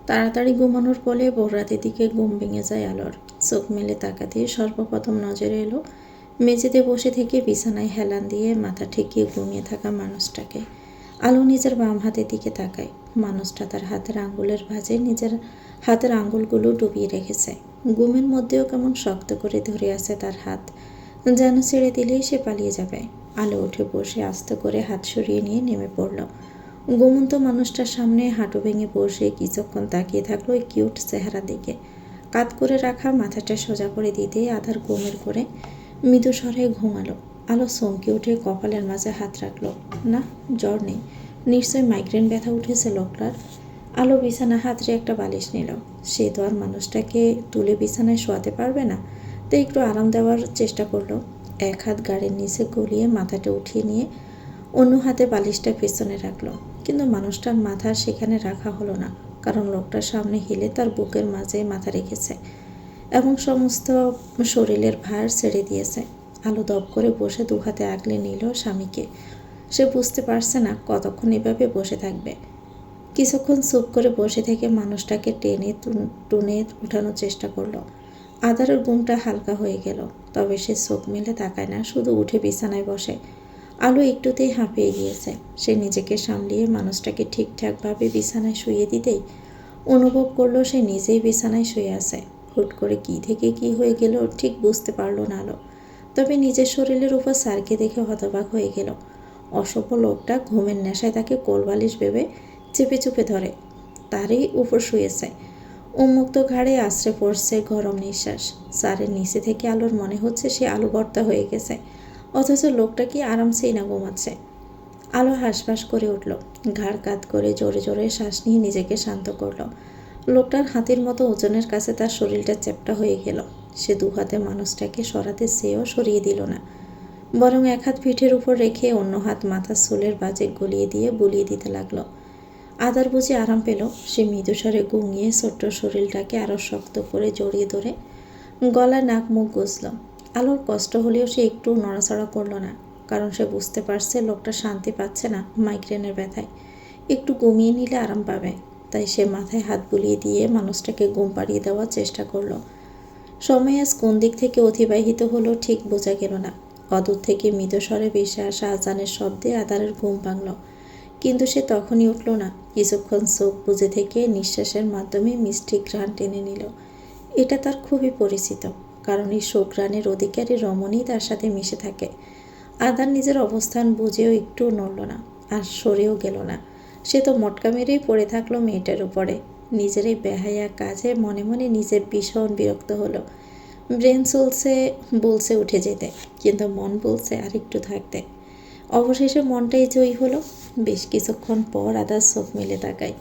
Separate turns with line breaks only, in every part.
তাড়াতাড়ি ঘুমানোর ফলে ভোর রাতের দিকে ঘুম ভেঙে যায় আলোর। চোখ মেলে তাকাতেই সর্বপ্রথম নজরে এলো মেঝেতে বসে থেকে বিছানায় হেলান দিয়ে মাথা ঠেকিয়ে ঘুমিয়ে থাকা মানুষটাকে। আলো নিজের বাম হাতের দিকে তাকায়। মানুষটা তার হাতের আঙ্গুলের ভাঁজে নিজের হাতের আঙ্গুলগুলো ডুবিয়ে রেখেছে। ঘুমের মধ্যেও কেমন শক্ত করে ধরে আছে তার হাত, যেন ছেড়ে দিলেই সে পালিয়ে যাবে। আলো উঠে বসে আস্তে করে হাত সরিয়ে নিয়ে নেমে পড়ল। ঘুমন্ত মানুষটার সামনে হাঁটু ভেঙে বসে কিছুক্ষণ তাকিয়ে থাকলো ওই কিউট চেহারা দিকে। কাত করে রাখা মাথাটা সোজা করে দিতেই আধার ঘুমের করে মৃদু স্বরে ঘুমালো। আলো চমকে উঠে কপালের মাঝে হাত রাখলো। না, জ্বর নেই, নিশ্চয়ই মাইগ্রেন ব্যথা উঠেছে লোকটার। আলো বিছানা হাতড়ে একটা বালিশ নিল। সে তো আর মানুষটাকে তুলে বিছানায় শোয়াতে পারবে না, তো একটু আরাম দেওয়ার চেষ্টা করলো। এক হাত গাড়ির নিচে গলিয়ে মাথাটা উঠিয়ে নিয়ে অন্য হাতে বালিশটা পেছনে রাখলো। কিন্তু মানুষটার মাথা সেখানে রাখা হলো না, কারণ লোকটার সামনে হেলে তার বুকের মাঝে মাথা রেখেছে এবং সমস্ত শরীরের ভার ছেড়ে দিয়েছে। আলো দপ করে বসে দু হাতে আগলে নিল স্বামীকে। সে বুঝতে পারছে না কতক্ষণ এভাবে বসে থাকবে। কিছুক্ষণ চুপ করে বসে থেকে মানুষটাকে টেনে টুনে উঠানোর চেষ্টা করলো। আধারের ঘুমটা হালকা হয়ে গেল, তবে সে চোখ মেলে তাকায় না, শুধু উঠে বিছানায় বসে। আলো একটুতেই হাঁপিয়ে গিয়েছে। সে নিজেকে সামলিয়ে মানুষটাকে ঠিকঠাকভাবে বিছানায় শুয়ে দিতেই অনুভব করলো সে নিজেই বিছানায় শুয়ে আছে। হুট করে কী থেকে কী হয়ে গেল ঠিক বুঝতে পারল না আলো, তবে নিজের শরীরের উপর স্যারকে দেখে হতবাক হয়ে গেল। অসভ্য লোকটা ঘুমের নেশায় তাকে কোলবালিশ ভেবে চেপে চুপে ধরে তারই উপর শুয়েছে। উন্মুক্ত ঘাড়ে আশ্রে পড়ছে গরম নিঃশ্বাস। স্যারের নিচে থেকে আলোর মনে হচ্ছে সে আলু ভর্তা হয়ে গেছে, অথচ লোকটা কি আরামসেই না ঘুমাচ্ছে। আলো হাঁসফাঁস করে উঠল, ঘাড় কাত করে জোরে জোরে শ্বাস নিয়ে নিজেকে শান্ত করল। লোকটার হাতির মতো ওজনের কাছে তার শরীরটা চ্যাপ্টা হয়ে গেল। সে দু হাতে মানুষটাকে সরাতে চেয়েও সরিয়ে দিল না, বরং এক হাত পিঠের উপর রেখে অন্য হাত মাথার চুলের বাজে গলিয়ে দিয়ে বুলিয়ে দিতে লাগলো। আদার বুঝে আরাম পেল। সে মৃদুস্বরে গুঙিয়ে ছোট্ট শরীরটাকে আরও শক্ত করে জড়িয়ে ধরে গলায় নাক মুখ গুজল। আলোর কষ্ট হলেও সে একটু নড়াচড়া করলো না, কারণ সে বুঝতে পারছে লোকটা শান্তি পাচ্ছে না মাইগ্রেনের ব্যথায়। একটু ঘুমিয়ে নিলে আরাম পাবে। তাই সে মাথায় হাত বুলিয়ে দিয়ে মানুষটাকে ঘুম পাড়িয়ে দেওয়ার চেষ্টা করলো। সময় আজ কোন দিক থেকে অতিবাহিত হলো ঠিক বোঝা গেল না। অদূর থেকে মৃদুস্বরে ভেসে আসা আজানের শব্দে আধারের ঘুম ভাঙল, কিন্তু সে তখনই উঠল না। কিছুক্ষণ চোখ বুজে থেকে নিঃশ্বাসের মাধ্যমে মিষ্টি ঘ্রাণ টেনে নিল। এটা তার খুবই পরিচিত, কারণ এই সুঘ্রাণের অধিকারী রমণী তার সাথে মিশে থাকে। আধার নিজের অবস্থান বুঝেও একটু নড়ল না, আর সরেও গেল না। সে তো মটকা মেরেই পড়ে থাকলো মেয়েটার উপরে। নিজের এই বেহায়া কাজে মনে মনে নিজে ভীষণ বিরক্ত হলো। ব্রেন বলছে উঠে যেতে, কিন্তু মন বলছে আর একটু থাকতে। অবশেষে মনটাই জয়ী হলো। বেশ কিছুক্ষণ পর আদার চোখ মেলে তাকায়।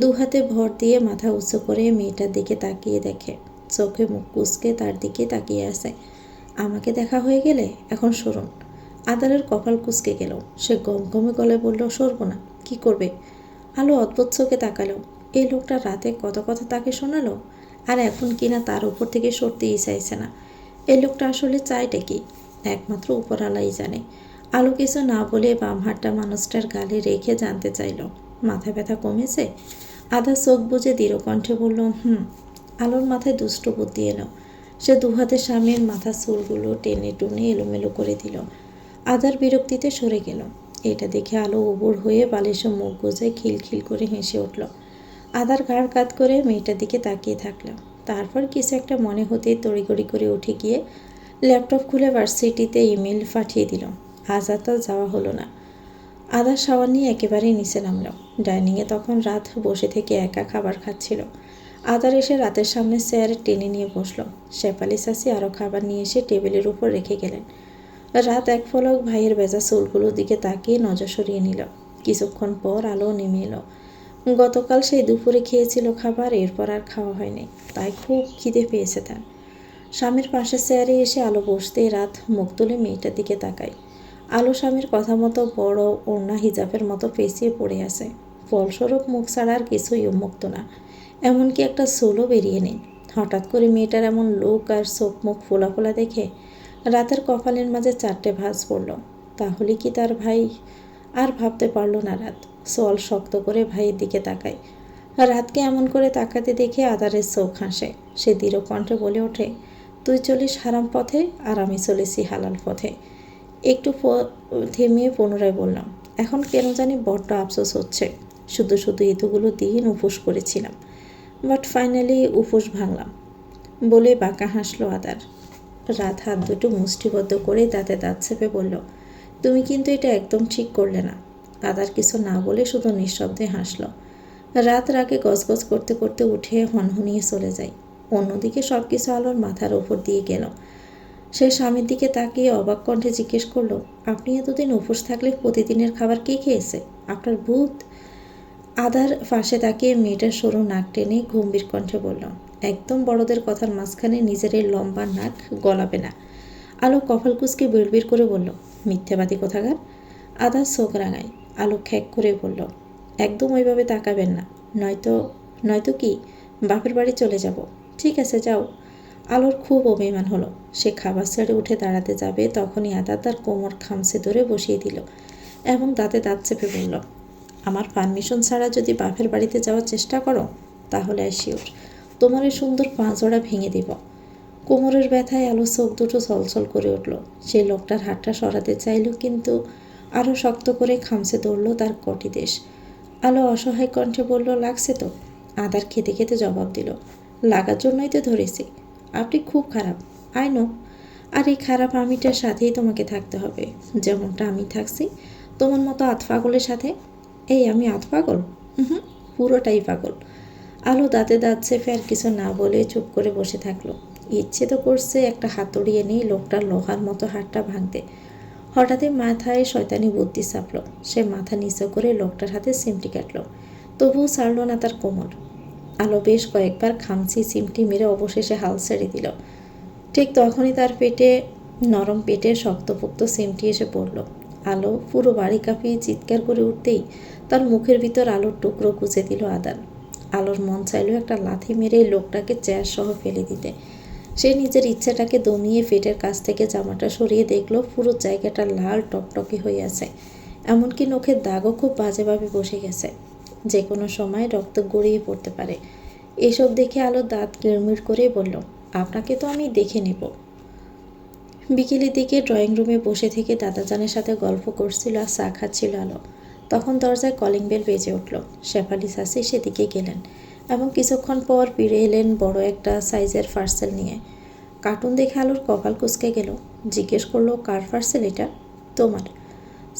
দু হাতে ভর দিয়ে মাথা উঁচু করে মেয়েটার দিকে তাকিয়ে দেখে চোখে মুখ কুঁচকে তার দিকে তাকিয়ে আছে। আমাকে দেখা হয়ে গেলে এখন সরুন। আদারের কপাল কুঁচকে গেল। সে গমগমে গলায় বলল, সরবো না। কি করবে? আলো অদ্ভুত চোখে তাকালো। এই লোকটা রাতে কত কথা তাকে শোনালো, আর এখন কিনা তার উপর থেকে সরতেই চাইছে না। এই লোকটা আসলে চায়টা কি একমাত্র উপরওয়ালাই জানে। আলো কিছু না বলে বাম হাতটা মানুষটার গালে রেখে জানতে চাইল, মাথা ব্যথা কমেছে? আধা চোখ বুজে দৃঢ় কণ্ঠে বলল, আলোর মাথায় দুষ্ট বুদ্ধি এলো। সে দু হাতে স্বামীর মাথার চুলগুলো টেনে টুনে এলোমেলো করে দিল। আধার বিরক্তিতে সরে গেল। এটা দেখে আলো উবুর হয়ে বালিশে মুখ গুজে খিলখিল করে হেসে উঠল। আধার ঘাড় কাত করে মেয়েটার দিকে তাকিয়ে থাকল। তারপর কিছু একটা মনে হতেই তড়িঘড়ি করে উঠে গিয়ে ল্যাপটপ খুলে ভার্সিটিতে ইমেল পাঠিয়ে দিল। আজ আর তার যাওয়া হলো না। আধার সাবান নিয়ে একেবারেই নিচে নামল। ডাইনিংয়ে তখন রাত বসে থেকে একা খাবার খাচ্ছিল। আধার এসে রাতের সামনে চেয়ারে টেনে নিয়ে বসল। শেফালি চাচি আরও খাবার নিয়ে এসে টেবিলের উপর রেখে গেলেন। রাত এক ফলক ভাইয়ের ভেজা চুলগুলোর দিকে তাকিয়ে নজর সরিয়ে নিল। কিছুক্ষণ পর আলো নেমে এলো। গতকাল সেই দুপুরে খেয়েছিল খাবার, এরপর আর খাওয়া হয়নি, তাই খুব খিদে পেয়েছে তার। স্বামীর পাশে চেয়ারে এসে আলো বসতেই রাত মুখ তুলে মেয়েটার দিকে তাকায়। আলো স্বামীর কথা মতো বড় ওড়না হিজাবের মতো পেঁচিয়ে পড়ে আছে। ফলস্বরূপ মুখ ছাড়া আর কিছুই উন্মুক্ত না, এমনকি একটা চুলও বেরিয়ে নেই। হঠাৎ করে মেয়েটার এমন লোক আর চোখ মুখ ফোলা ফোলা দেখে রাতের কপালের মাঝে চারটে ভাঁজ পড়ল। তাহলে কি তার ভাই? আর ভাবতে পারল না রাত। সোয়াল শক্ত করে ভাইয়ের দিকে তাকায়। রাতকে এমন করে তাকাতে দেখে আদারের চোখ হাসে। সে দৃঢ় কণ্ঠে বলে ওঠে, তুই চলিস হারাম পথে আর আমি চলেছি হালাল পথে। একটু থেমে পুনরায় বললাম, এখন কেন জানি বড্ড আফসোস হচ্ছে। শুধু শুধু এতগুলো দিন উপোস করেছিলাম, বাট ফাইনালি উপোস ভাঙলাম বলে বাঁকা হাসলো আদার। রাত হাত দুটো মুষ্টিবদ্ধ করে দাঁতে দাঁত চেপে বলল, তুমি কিন্তু এটা একদম ঠিক করলে না। আদার কিছু না বলে শুধু নিঃশব্দে হাসলো। রাত রাগে গজগজ করতে করতে উঠে হনহনিয়ে চলে যায়। অন্যদিকে সব কিছু আলোর মাথার ওপর দিয়ে গেল। সে স্বামীর দিকে তাকিয়ে অবাক কণ্ঠে জিজ্ঞেস করলো, আপনি এতদিন উপোস থাকলে প্রতিদিনের খাবার কে খেয়েছে? আপনার ভূত? আদার পাশে তাকিয়ে মেয়েটার সরু নাক টেনে গম্ভীর কণ্ঠে বলল, একদম বড়দের কথার মাঝখানে নিজের এই লম্বা নাক গলাবে না। আলো কপাল কুঁচকে বিড়বিড় করে বলল, মিথ্যাবাদী কোথাকার। আদার চোখ রাঙায়। আলো খ্যাক করে বলল, একদম ওইভাবে তাকাবেন না, নয়তো নয়তো কি বাপের বাড়ি চলে যাব। ঠিক আছে, যাও। আলোর খুব অভিমান হলো। সে খাবার ছেড়ে উঠে দাঁড়াতে যাবে, তখনই আদা তার কোমর খামচে ধরে বসিয়ে দিল এবং দাঁতে দাঁত চেপে বলল, আমার পারমিশন ছাড়া যদি বাপের বাড়িতে যাওয়ার চেষ্টা করো তাহলে শিওর তোমার এই সুন্দর পাঁজোড়া ভেঙে দিব। কোমরের ব্যথায় আলো চোখ দুটো ছলছল করে উঠল। সে লোকটার হাতটা সরাতে চাইল, কিন্তু আরও শক্ত করে খামচে ধরল তার কটি দেশ। আলো অসহায় কণ্ঠে বলল, লাগছে তো। আদার খেতে খেতে জবাব দিল, লাগার জন্যই তো ধরেছি। আপনি খুব খারাপ, আই নো। আর এই খারাপ আমিটার সাথেই তোমাকে থাকতে হবে, যেমনটা আমি থাকছি তোমার মতো আতপাগলের সাথে। এই আমি আতপাগল? হুম, পুরোটাই পাগল। আলো দাঁতে দাঁত চেপে আর কিছু না বলে চুপ করে বসে থাকলো। ইচ্ছে তো করছে একটা হাতুড়ি এনে লোকটার লোহার মতো হাতটা ভাঙতে। হঠাৎই মাথায় শয়তানি বুদ্ধি চাপলো। সে মাথা নিচু করে লোকটার হাতে চিমটি কাটল, তবুও ছাড়ল না তার কোমর। আলো বেশ কয়েকবার খামচি চিমটি মেরে অবশেষে হাল ছেড়ে দিল। ঠিক তখনই তার নরম পেটে শক্তপোক্ত চিমটি এসে পড়ল। আলো পুরো বাড়ি কাঁপিয়ে চিৎকার করে উঠতেই তার মুখের ভিতর আলোর টুকরো গুঁজে দিল আদান। আলোর মন চাইল একটা লাথি মেরে লোকটাকে চেয়ার সহ ফেলে দিতে। সে নিজের ইচ্ছাটাকে দমিয়ে পেটের কাছ থেকে জামাটা সরিয়ে দেখল পুরো জায়গাটা লাল টকটকে হয়ে আছে। এমনকি নখের দাগও খুব বাজেভাবে বসে গেছে, যে কোনো সময় রক্ত গড়িয়ে পড়তে পারে। এসব দেখে আলো দাঁত কিড়মিড় করে বলল, আপনাকে তো আমি দেখে নেব। বিকেলের দিকে ড্রয়িং রুমে বসে থেকে দাদাজানের সাথে গল্প করছিল আর চা খাচ্ছিল আলো। তখন দরজায় কলিং বেল বেজে উঠল। শেফালি চাচি সেদিকে গেলেন এবং কিছুক্ষণ পর ফিরে এলেন বড় একটা সাইজের পার্সেল নিয়ে। কার্টুন দেখে আলোর কপাল কুঁচকে গেল। জিজ্ঞেস করলো, কার পার্সেল এটা? তোমার।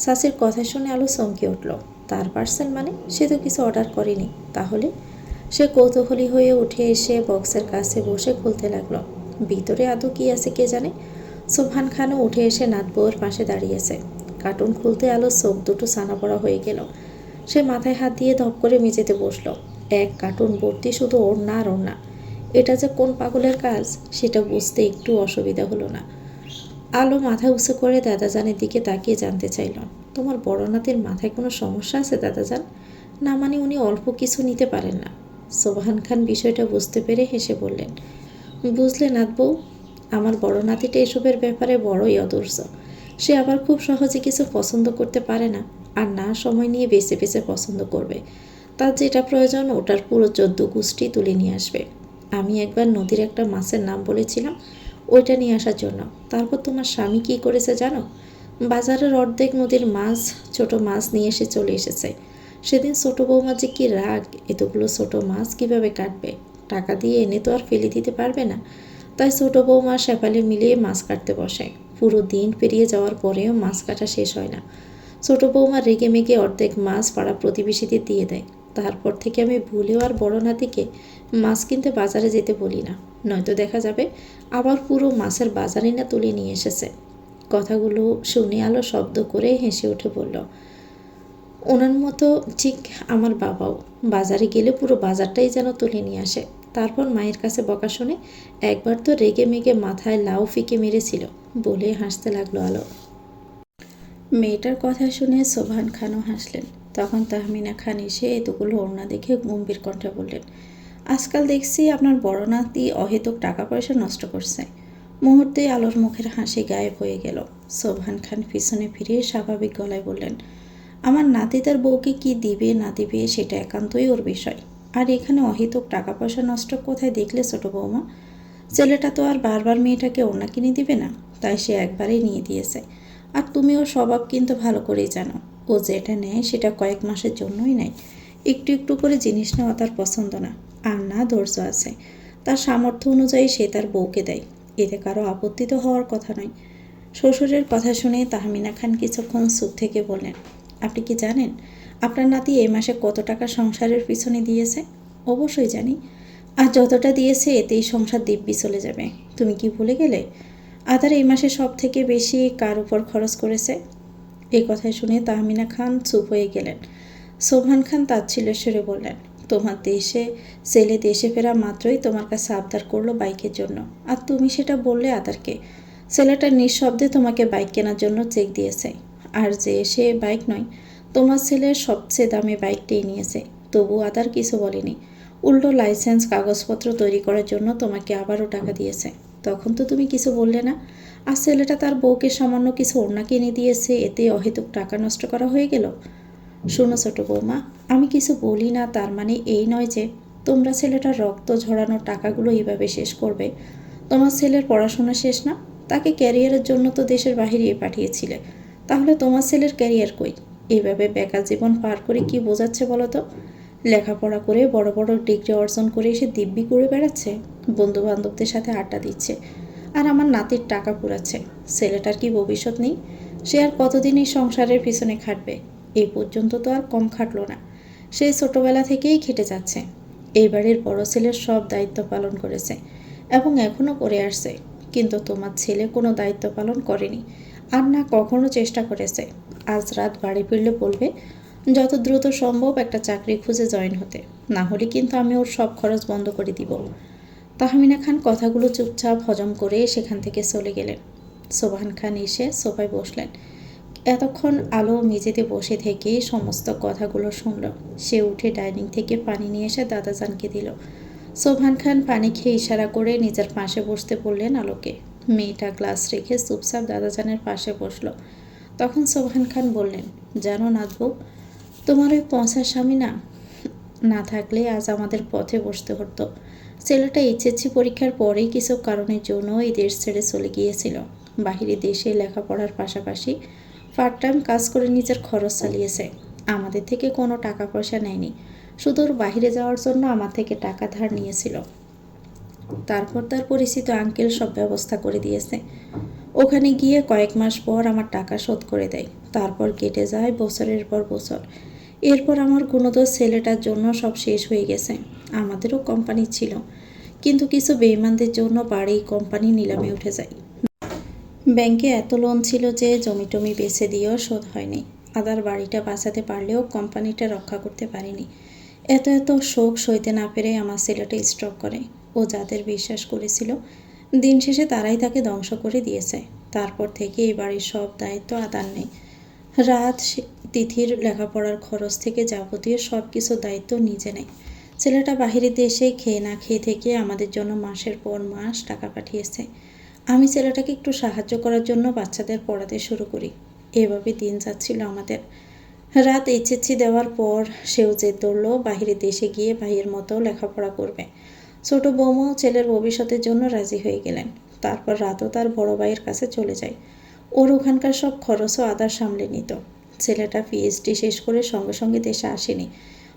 চাচির কথা শুনে আলো চমকে উঠল। তার পার্সেল মানে? সে তো কিছু অর্ডার করেনি। তাহলে? সে কৌতূহলী হয়ে উঠে এসে বক্সের কাছে বসে খুলতে লাগলো। ভিতরে আদৌ কি আছে কে জানে। সোবহান খানও উঠে এসে নাত বউয়ের পাশে দাঁড়িয়েছে। কার্টুন খুলতে আলো চোখ দুটো ছানা পড়া হয়ে গেল। সে মাথায় হাত দিয়ে ধপ করে মেঝেতে বসলো। এক কার্টুন ভর্তি শুধু ওড়না আর ওড়না। এটা যে কোন পাগলের কাজ সেটা বুঝতে একটু অসুবিধা হলো না। আলো মাথা উঁচু করে দাদাজানের দিকে তাকিয়ে জানতে চাইল, তোমার বড় নাতির মাথায় কোনো সমস্যা আছে দাদাজান? না মানে উনি অল্প কিছু নিতে পারেন না? সোবহান খান বিষয়টা বুঝতে পেরে হেসে বললেন, বুঝলে নাত বউ, আমার বড় নাতিটা এসবের ব্যাপারে বড়ই অদর্শ। সে আবার খুব সহজে কিছু পছন্দ করতে পারে না, আর না সময় নিয়ে বেছে বেছে পছন্দ করবে। তার যেটা প্রয়োজন ওটার পুরো 14 গোষ্ঠী তুলে নিয়ে আসবে। আমি একবার নদীর একটা মাছের নাম বলেছিলাম ওইটা নিয়ে আসার জন্য। তারপর তোমার স্বামী কী করেছে জানো? বাজারের অর্ধেক নদীর মাছ, ছোট মাছ নিয়ে এসে চলে এসেছে। সেদিন ছোটো বৌমা যে কী রাগ, এতগুলো ছোট মাছ কিভাবে কাটবে? টাকা দিয়ে এনে তো আর ফেলে দিতে পারবে না। তাই ছোটো বৌমা শেফালি মিলিয়ে মাছ কাটতে বসে। পুরো দিন পেরিয়ে যাওয়ার পরেও মাছ কাটা শেষ হয় না। ছোটো বৌমা রেগে মেগে অর্ধেক মাছ পাড়া প্রতিবেশীদের দিয়ে দেয়। তারপর থেকে আমি ভুলেও আর বড় নাতিকে মাছ কিনতে বাজারে যেতে বলি না, নয়তো দেখা যাবে আবার পুরো মাছের বাজারই না তুলে নিয়ে এসেছে। কথাগুলো শুনে আলো শব্দ করে হেসে উঠে বলল, ওনার মতো ঠিক আমার বাবাও বাজারে গেলে পুরো বাজারটাই যেন তুলে নিয়ে আসে। তারপর মায়ের কাছে বকা শুনে একবার তো রেগে মেগে মাথায় লাউ ফিকে মেরেছিল বলে হাসতে লাগলো আলো। মেয়েটার কথা শুনে সোবহান খানও হাসলেন। তখন তাহমিনা খান এসে এতগুলো ওড়না দেখে গম্ভীর কণ্ঠে বললেন, আজকাল দেখছি আপনার বড় নাতি অহেতুক টাকা পয়সা নষ্ট করছে। মুহূর্তে আলোর মুখের হাসি গায়েব হয়ে গেল। সোবহান খান পিছনে ফিরে স্বাভাবিক গলায় বললেন, আমার নাতি তার বউকে কি দিবে না দিবে সেটা একান্তই ওর বিষয়। আর এখানে অহেতুক টাকা পয়সা নষ্ট কোথায় দেখলে ছোট বৌমা? ছেলেটা তো আর বারবার মেয়েটাকে ওড়না কিনে দিবে না, তাই সে একবারেই নিয়ে দিয়েছে। আর তুমি ওর স্বভাব কিন্তু ভালো করেই জানো, ও যেটা নেয় সেটা কয়েক মাসের জন্যই নেয়। একটু একটু করে জিনিস নেওয়া তার পছন্দ না, আর না ধৈর্য আছে। তার সামর্থ্য অনুযায়ী সে তার বউকে দেয়, এতে কারো আপত্তি তো হওয়ার কথা নয়। শ্বশুরের কথা শুনে তাহমিনা খান কিছুক্ষণ চুপ থেকে বললেন, আপনি কি জানেন আপনার নাতি এই মাসে কত টাকা সংসারের পিছনে দিয়েছে? অবশ্যই জানি, আর যতটা দিয়েছে এতেই সংসার দিব্যি চলে যাবে। তুমি কি ভুলে গেলে? আদার এই মাসে সব থেকে বেশি কার উপর খরচ করেছে? এই কথা শুনে তাহমিনা খান চুপ হয়ে গেলেন। সোবহান খান তাচ্ছিল্যের সুরে বললেন, তোমার ছেলে দেশে ফেরা মাত্রই তোমার কাছে আবদার করলো বাইকের জন্য, আর তুমি সেটা বললে আদারকে। ছেলেটা নিঃশব্দে তোমাকে বাইক কেনার জন্য চেক দিয়েছে, আর যে সে বাইক নয়, তোমার ছেলের সবচেয়ে দামি বাইকটাই নিয়েছে। তবু আদার কিছু বলেনি, উল্টো লাইসেন্স কাগজপত্র তৈরি করার জন্য তোমাকে আবারও টাকা দিয়েছে। তখন তো তুমি কিছু বললে না। আর ছেলেটা তার বউকে সামান্য কিছু ওড়না কিনে দিয়েছে, এতে অহেতুক টাকা নষ্ট করা হয়ে গেল। শোনো ছোট বৌমা, আমি কিছু বলি না তার মানে এই নয় যে তোমরা ছেলেটার রক্ত ঝরানো টাকাগুলো এইভাবে শেষ করবে। তোমার ছেলের পড়াশোনা শেষ না? তাকে ক্যারিয়ারের জন্য তো দেশের বাহিরে পাঠিয়েছিলে, তাহলে তোমার ছেলের ক্যারিয়ার কই? এইভাবে বেকার জীবন পার করে কি বোঝাচ্ছে বলো তো? লেখাপড়া করে বড় বড় ডিগ্রি অর্জন করে এসে দিব্যি করে বেড়াচ্ছে, বন্ধু বান্ধবদের সাথে আড্ডা দিচ্ছে, আর আমার নাতির টাকা পুরাচ্ছে। ছেলেটার কি ভবিষ্যৎ নেই? সে আর কতদিন এই সংসারের পিছনে খাটবে? এই পর্যন্ত তো আর কম খাটলো না, সে ছোটবেলা থেকেই খেটে যাচ্ছে। এই বাড়ির বড় ছেলের সব দায়িত্ব পালন করেছে এবং এখনও করে আসছে, কিন্তু তোমার ছেলে কোনো দায়িত্ব পালন করেনি, আর না কখনো চেষ্টা করেছে। আজ রাত বাড়ি ফিরলে বলবে যত দ্রুত সম্ভব একটা চাকরি খুঁজে জয়েন হতে, না হলে কিন্তু আমি ওর সব খরচ বন্ধ করে দিব। তাহমিনা খান কথাগুলো চুপচাপ হজম করে সেখান থেকে চলে গেলেন। সোবহান খান এসে সোফায় বসলেন। এতক্ষণ আলো মেঝেতে বসে থেকে সমস্ত কথাগুলো শুনল। সে উঠে ডাইনিং থেকে পানি নিয়ে এসে দাদাজানকে দিল। সোবহান খান পানি খেয়ে ইশারা করে নিজের পাশে বসতে বললেন আলোকে। মেয়েটা গ্লাস রেখে চুপচাপ দাদাজানের পাশে বসলো। তখন সোবহান খান বললেন, জানো নাতবউ, তোমার ওই পচা স্বামী না থাকলে আজ আমাদের পথে বসতে হতো। ছেলেটা এইচএসসি পরীক্ষার পরেই কিছু কারণের জন্য এই দেশ ছেড়ে চলে গিয়েছিল। বাহিরে দেশে লেখাপড়ার পাশাপাশি পার্ট টাইম কাজ করে নিজের খরচ চালিয়েছে। আমাদের থেকে কোনো টাকা পয়সা নেয়নি, শুধু ওর বাহিরে যাওয়ার জন্য আমার থেকে টাকা ধার নিয়েছিল। তারপর তার পরিচিত আঙ্কেল সব ব্যবস্থা করে দিয়েছে। ওখানে গিয়ে কয়েক মাস পর আমার টাকা শোধ করে দেয়। তারপর কেটে যায় বছরের পর বছর। এরপর আমার গুণদোষ ছেলেটার জন্য সব শেষ হয়ে গেছে। আমাদেরও কোম্পানি ছিল, কিন্তু কিছু বেইমানদের জন্য বাড়ি কোম্পানি নিলামে উঠে যায়। ব্যাংকে এত লোন ছিল যে জমি টমি বেচে দিয়েও শোধ হয়নি। আদার বাড়িটা বাঁচাতে পারলেও কোম্পানিটা রক্ষা করতে পারিনি। এত এত শোক সইতে না পেরে আমার ছেলেটা স্ট্রোক করে। ও যাদের বিশ্বাস করেছিল, দিন শেষে তারাই তাকে ধ্বংস করে দিয়েছে। তারপর থেকে এই বাড়ির সব দায়িত্ব আদার নেই। রাত তিথির লেখাপড়ার খরচ থেকে যাবতীয় সব কিছু দায়িত্ব নিজে নেয়। ছেলেটা বাহিরে দেশে খেয়ে না খেয়ে থেকে আমাদের জন্য মাসের পর মাস টাকা পাঠিয়েছে। আমি ছেলেটাকে একটু সাহায্য করার জন্য বাচ্চাদের পড়াতে শুরু করি। এভাবে দিন যাচ্ছিল আমাদের। রাত এইচএসসি দেওয়ার পর সেও জেদ ধরল বাহিরে দেশে গিয়ে ভাইয়ের মতো লেখাপড়া করবে। ছোট বৌমাও ছেলের ভবিষ্যতের জন্য রাজি হয়ে গেলেন। তারপর রাতও তার বড় ভাইয়ের কাছে চলে যায়। ওর ওখানকার সব খরচও আদার সামলে নিত। ছেলেটা পিএইচডি শেষ করে সঙ্গে সঙ্গে দেশে আসেনি।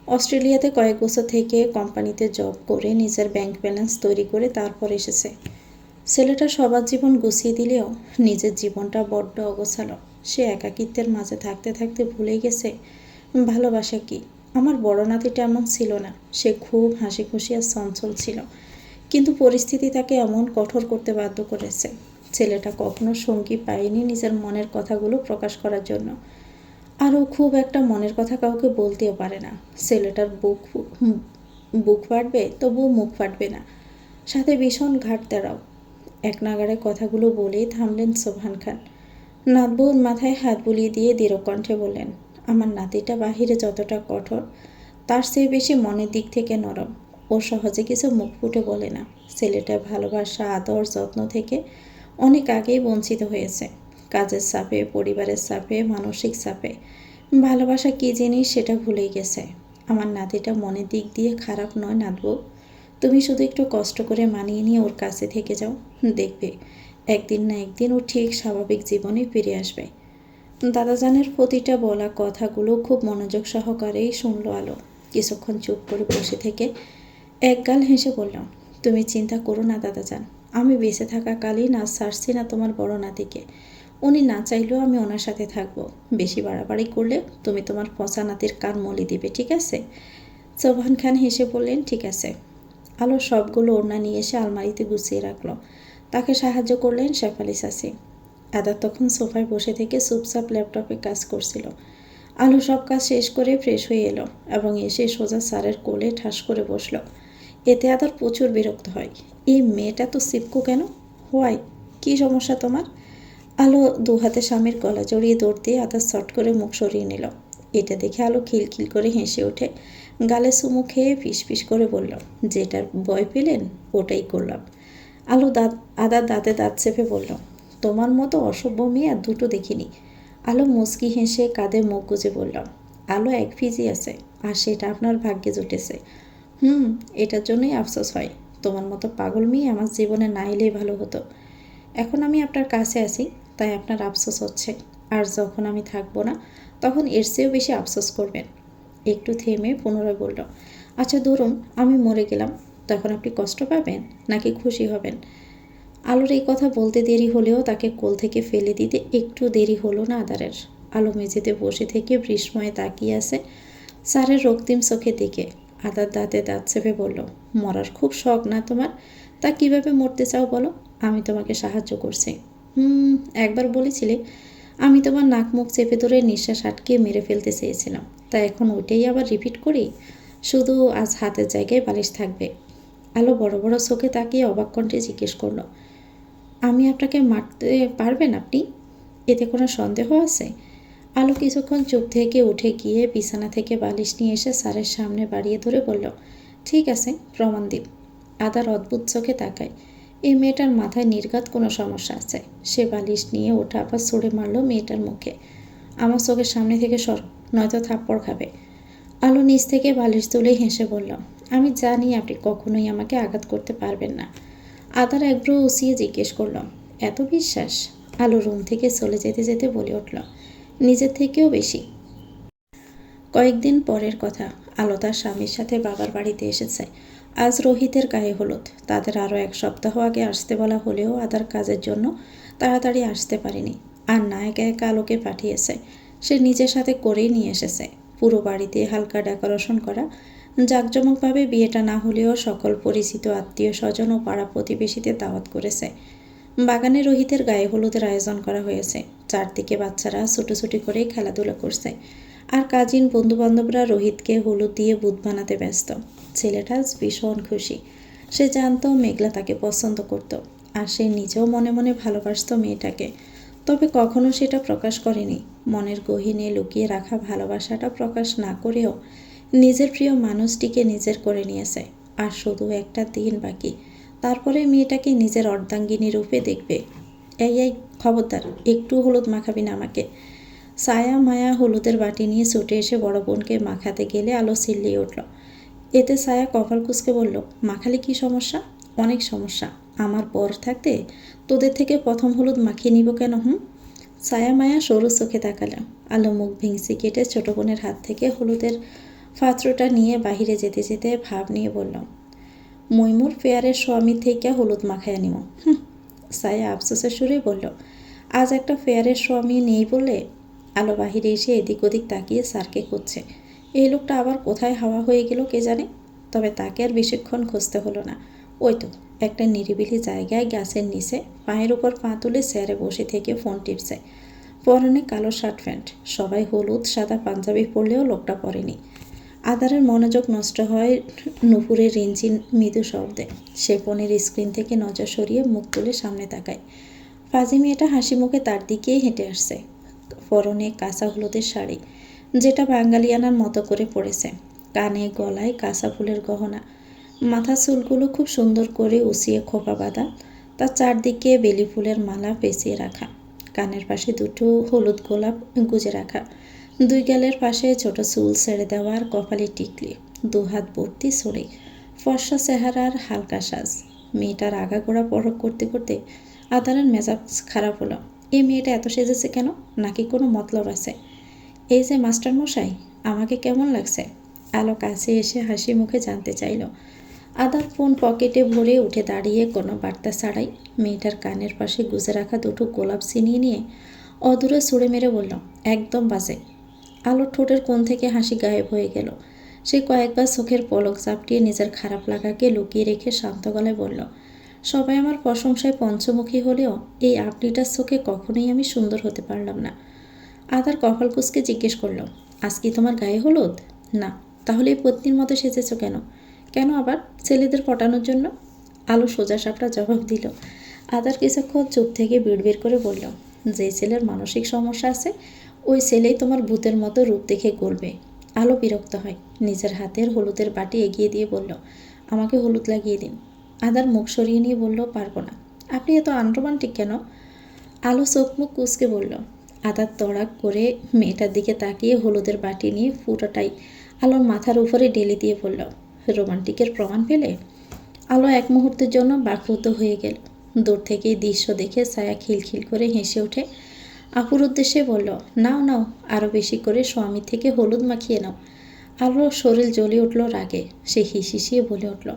অস্ট্রেলিয়াতে কয়েক বছর থেকে কোম্পানিতে জব করে নিজের ব্যাংক ব্যালেন্স তৈরি করে তারপর এসেছে। ছেলেটা সবার জীবন গুছিয়ে দিলেও নিজের জীবনটা বড্ড অগোছালো। সে একাকিত্বের মাঝে থাকতে থাকতে ভুলে গেছে ভালোবাসা কি। আমার বড় নাতিটা এমন ছিল না, সে খুব হাসি খুশি আর চঞ্চল ছিল, কিন্তু পরিস্থিতি তাকে এমন কঠোর করতে বাধ্য করেছে। ছেলেটা কখনো সঙ্গী পায়নি নিজের মনের কথাগুলো প্রকাশ করার জন্য। আরও খুব একটা মনের কথা কাউকে বলতেও পারে না। ছেলেটার বুক ফাটবে, তবুও মুখ ফাটবে না, সাথে ভীষণ ঘাট তেড়াও। এক নাগাড়ে কথাগুলো বলেই থামলেন সোবহান খান। নাতবউর মাথায় হাত বুলিয়ে দিয়ে দৃঢ় কণ্ঠে বললেন, আমার নাতিটা বাহিরে যতটা কঠোর, তার চেয়ে বেশি মনের দিক থেকে নরম। ও সহজে কিছু মুখ ফুটে বলে না। ছেলেটা ভালোবাসা, আদর, যত্ন থেকে অনেক আগেই বঞ্চিত হয়েছে। কাজের চাপে, পরিবারের চাপে, মানসিক চাপে ভালোবাসা কী জিনিস সেটা ভুলেই গেছে। আমার নাতিটা মনের দিক দিয়ে খারাপ নয় নাতবউ। তুমি শুধু একটু কষ্ট করে মানিয়ে নিয়ে ওর কাছে থেকে যাও, দেখবে একদিন না একদিন ও ঠিক স্বাভাবিক জীবনে ফিরে আসবে। দাদাজানের প্রতিটা বলা কথাগুলো খুব মনোযোগ সহকারেই শুনল আলো। কিছুক্ষণ চুপ করে বসে থেকে একগাল হেসে বললাম, তুমি চিন্তা করো না দাদাজান, আমি বেঁচে থাকাকালীন আজ ছাড়ছি না তোমার বড় নাতিকে। উনি না চাইলেও আমি ওনার সাথে থাকবো। বেশি বাড়াবাড়ি করলে তুমি তোমার পচা নাতির কান মলি দিবে, ঠিক আছে? সোবহান খান হেসে বললেন, ঠিক আছে। আলো সবগুলো ওড়না নিয়ে এসে আলমারিতে গুছিয়ে রাখলো। তাকে সাহায্য করলেন শেফালি চাচি। আদা তখন সোফায় বসে থেকে চুপচাপ ল্যাপটপে কাজ করছিল। আলো সব কাজ শেষ করে ফ্রেশ হয়ে এলো এবং এসে সোজা স্যারের কোলে ঠাস করে বসলো। এতে আদার প্রচুর বিরক্ত হয়। এই মেয়েটা তো সিপকো কেন? হোয়াই, কী সমস্যা তোমার? আলো দু হাতে স্বামীর গলা জড়িয়ে দৌড় দিয়ে আদার শট করে মুখ সরিয়ে নিল। এটা দেখে আলো খিলখিল করে হেসে ওঠে, গালে চুমু খেয়ে ফিস ফিস করে বলল, যেটার ভয় পেলেন ওটাই করলাম। আদার দাঁতে দাঁত চেপে বলল, তোমার মতো অসভ্য মেয়ে আর দুটো দেখিনি। আলো মুচকি হেসে কাঁধে মুখ গুজে বলল, আলো এক ফিজি আছে, আর সেটা আপনার ভাগ্যে জুটেছে। এটার জন্যই আফসোস হয়। তোমার মতো পাগল মেয়ে আমার জীবনে না এলেই ভালো হতো। এখন আমি আপনার কাছে আছি, তাই আপনার আফসোস হচ্ছে। আর যখন আমি থাকবো না, তখন এর চেয়েও বেশি আফসোস করবেন। একটু থেমে পুনরায় বলল, আচ্ছা ধরুন আমি মরে গেলাম, তখন আপনি কষ্ট পাবেন নাকি খুশি হবেন? আলোর এই কথা বলতে দেরি হলেও তাকে কোল থেকে ফেলে দিতে একটু দেরি হলো না আদারের। আলো মেঝেতে বসে থেকে বিস্ময়ে তাকিয়ে আছে স্যারের রক্তিম চোখের দিকে। আদার দাঁতে দাঁত চেপে বলল, মরার খুব শখ না তোমার? তা কিভাবে মরতে চাও বলো, আমি তোমাকে সাহায্য করছি। একবার বলেছিলে আমি তোমার নাক মুখ চেপে ধরে নিঃশ্বাস আটকে মেরে ফেলতে চেয়েছিলাম, তা এখন ওইটাই আবার রিপিট করি। শুধু আজ হাতের জায়গায় বালিশ থাকবে। আলো বড় বড় চোখে তাকিয়ে অবাক কণ্ঠে জিজ্ঞেস করলো, আমি আপনাকে মারতে পারবেন আপনি? এতে কোনো সন্দেহ আছে? আলো কিছুক্ষণ চুপ থেকে উঠে গিয়ে বিছানা থেকে বালিশ নিয়ে এসে স্যারের সামনে বাড়িয়ে ধরে বলল, ঠিক আছে, প্রমাণ দিন। আদার অদ্ভুত চোখে তাকায়। এই মেয়েটার মাথায় নির্ঘাত কোনো সমস্যা আছে। সে বালিশ নিয়ে ওঠা আবার ছুঁড়ে মারল মেয়েটার মুখে। আমার চোখের সামনে থেকে সর, নয়তো থাপ্পড় খাবে। আলো নিচ থেকে বালিশ তুলে হেসে বলল, আমি জানি আপনি কখনোই আমাকে আঘাত করতে পারবেন না। আদার একব্রু উঁচিয়ে জিজ্ঞেস করল, এত বিশ্বাস? আলো রুম থেকে চলে যেতে যেতে বলে উঠল, নিজের থেকেও বেশি। কয়েকদিন পরের কথা, আলো তার স্বামীর সাথে বাবার বাড়িতে এসেছে। আজ রোহিতের গায়ে হলুদ। তাদের আরও এক সপ্তাহ আগে আসতে বলা হলেও আদার কাজের জন্য তাড়াতাড়ি আসতে পারেনি। আর না একা একা আলোকে পাঠিয়েছে, সে নিজের সাথে করেই নিয়ে এসেছে। পুরো বাড়িতে হালকা ডেকোরেশন করা। জাঁকজমকভাবে বিয়েটা না হলেও সকল পরিচিত আত্মীয় স্বজন ও পাড়া প্রতিবেশীদের দাওয়াত করেছে। বাগানে রোহিতের গায়ে হলুদের আয়োজন করা হয়েছে। চারদিকে বাচ্চারা ছুটোছুটি করেই খেলাধুলা করছে। আর কাজিন বন্ধুবান্ধবরা রোহিতকে হলুদ দিয়ে ভূত বানাতে ব্যস্ত। ছেলেটা ভীষণ খুশি। সে জানত মেঘলা তাকে পছন্দ করত, আর সে নিজেও মনে মনে ভালোবাসত মেয়েটাকে। তবে কখনো সেটা প্রকাশ করেনি। মনের গহীনে লুকিয়ে রাখা ভালোবাসাটা প্রকাশ না করেও নিজের প্রিয় মানুষটিকে নিজের করে নিয়েছে। আর শুধু একটা দিন বাকি, তারপরে মেয়েটাকে নিজের অর্ধাঙ্গিনী রূপে দেখবে। এই খবরদার, একটু হলুদ মাখাবি না আমাকে। ছায়া মায়া হলুদের বাটি নিয়ে ছুটে এসে বড় বোনকে মাখাতে গেলে আলো চিল্লিয়ে উঠল। এতে ছায়া কপাল কুঁচকে বলল, মাখালে কি সমস্যা? অনেক সমস্যা। আমার বর থাকতে তোদের থেকে প্রথম হলুদ মাখিয়ে নিব কেন? ছায়া মায়া সরু চোখে তাকালাম। আলো মুখ ভেঙচি কেটে ছোট বোনের হাত থেকে হলুদের পাত্রটা নিয়ে বাহিরে যেতে যেতে ভাব নিয়ে বলল, মৈমুর ফেয়ারের স্বামী থেকে হলুদ মাখায় নিব। ছায়া আফসোসের সুরে বলল, আজ একটা ফেয়ারের স্বামী নেই বলে? আলো বাহিরে এসে এদিক ওদিক তাকিয়ে স্যারকে খুঁজছে। এই লোকটা আবার কোথায় হাওয়া হয়ে গেল কে জানে। তবে তাকে আর বেশিক্ষণ খুঁজতে হলো না। ওই তো একটা নিরিবিলি জায়গায় গাছের নিচে পায়ের উপর পা তুলে চেয়ারে বসে থেকে ফোন টিপছে। পরনে কালো শার্ট প্যান্ট। সবাই হলুদ সাদা পাঞ্জাবি পরলেও লোকটা পরেনি। আদারের মনোযোগ নষ্ট হয় নুপুরের রিঞ্চিন মৃদু শব্দে। সে ফোনের স্ক্রিন থেকে নজর সরিয়ে মুখ তুলে সামনে তাকায়। ফাজি মেয়েটা হাসি মুখে তার দিকেই হেঁটে আসছে। পরনে কাঁচা হলুদের শাড়ি, যেটা বাঙালিয়ানার মতো করে পরেছে। কানে গলায় কাঁচা ফুলের গহনা। মাথা চুলগুলো খুব সুন্দর করে উঁচিয়ে খোপা বাঁধা। তার চারদিকে বেলি ফুলের মালা পেঁচিয়ে রাখা। কানের পাশে দুটো হলুদ গোলাপ গুজে রাখা। দুই গালের পাশে ছোট চুল ছেড়ে দেওয়ার কপালে টিকলি, দু হাত ভর্তি ছড়ি, ফর্সা চেহারার হালকা সাজ। মেয়েটার আগাগোড়া পরখ করতে করতে আদারের মেজাজ খারাপ হলো। এই মেয়েটা এত সেজেছে কেন? নাকি কোনো মতলব আছে? এই যে মাস্টারমশাই, আমাকে কেমন লাগছে? আলো কাছে এসে হাসি মুখে জানতে চাইল। আদার ফোন পকেটে ভরে উঠে দাঁড়িয়ে কোনো বার্তা ছাড়াই মেয়েটার কানের পাশে গুজে রাখা দুটো গোলাপ ছিনিয়ে নিয়ে অদূরে ছুঁড়ে মেরে বলল, একদম বাজে। আলোর ঠোঁটের কোণ থেকে হাসি গায়েব হয়ে গেল। সে কয়েকবার চোখের পলক চাপটিয়ে নিজের খারাপ লাগাকে লুকিয়ে রেখে শান্ত গলায় বলল, সবাই আমার প্রশংসায় পঞ্চমুখী হলেও এই আপনিটার চোখে কখনোই আমি সুন্দর হতে পারলাম না। আদার কপাল কুঁচকে জিজ্ঞেস করল, আজ কি তোমার গায়ে হলুদ? না। তাহলে এই পত্নীর মতো সেজেছ কেন? কেন আবার? ছেলেদের পটানোর জন্য? আলো সোজা সাপটা জবাব দিল। আদার কিছুক্ষণ চুপ থেকে বিড়বিড় করে বলল, যে ছেলের মানসিক সমস্যা আছে ওই ছেলেই তোমার ভূতের মতো রূপ দেখে গলবে। আলো বিরক্ত হয়, নিজের হাতের হলুদের বাটি এগিয়ে দিয়ে বলল, আমাকে হলুদ লাগিয়ে দিন। আদার মুখ সরিয়ে নিয়ে বলল, পারবো না। আপনি এত আনরোমান্টিক কেন? আলো চোখ মুখ কুঁচকে বলল। আদার তড়াক করে মেয়েটার দিকে তাকিয়ে হলুদের বাটি নিয়ে ফুটোটাই আলোর মাথার উপরে ঢেলে দিয়ে বলল, রোমান্টিকের প্রমাণ পেলে? আলো এক মুহূর্তের জন্য বাকরুদ্ধ হয়ে গেল। দূর থেকে দৃশ্য দেখে ছায়া খিলখিল করে হেসে ওঠে। আপুর উদ্দেশ্যে বলল, নাও নাও, আরও বেশি করে স্বামী থেকে হলুদ মাখিয়ে নাও। আলোর শরীর জ্বলে উঠল রাগে। সে হিসিয়ে বলে উঠল,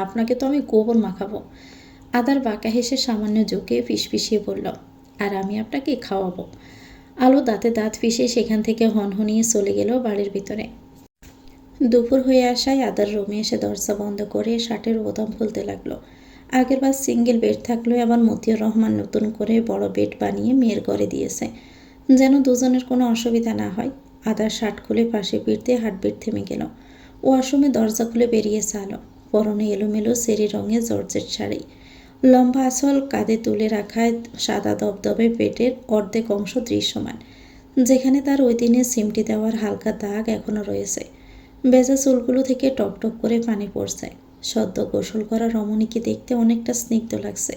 আপনাকে তো আমি গোবর মাখাবো। আদার বাঁকা হেসে সামান্য ঝুঁকে ফিসফিসিয়ে বলল, আর আমি আপনাকে খাওয়াবো। আলো দাঁতে দাঁত পিষে সেখান থেকে হনহনিয়ে চলে গেল বাড়ির ভিতরে। দুপুর হয়ে আসায় আদার রুমে এসে দরজা বন্ধ করে শার্টের বোতাম খুলতে লাগলো। আগেরবার সিঙ্গেল বেড থাকলেও আবার মতিউর রহমান নতুন করে বড় বেড বানিয়ে মেয়ের ঘরে দিয়েছে, যেন দুজনের কোনো অসুবিধা না হয়। আদার শার্ট খুলে পাশে ফিরতে হার্টবিট থেমে গেল। ওয়াশরুমে দরজা খুলে বেরিয়েছে আলো। পরনে এলোমেলো সেরি রঙের জর্জেট শাড়ি, লম্বা আঁচল কাঁধে তুলে রাখায় সাদা দবদবে পেটের অর্ধেক অংশ দৃশ্যমান, যেখানে তার ওই দিনে সিমটি দেওয়ার হালকা দাগ এখনও রয়েছে। ভেজা চুলগুলো থেকে টপ টপ করে পানি পড়ছে। সদ্য গোসল করা রমণীকে দেখতে অনেকটা স্নিগ্ধ লাগছে।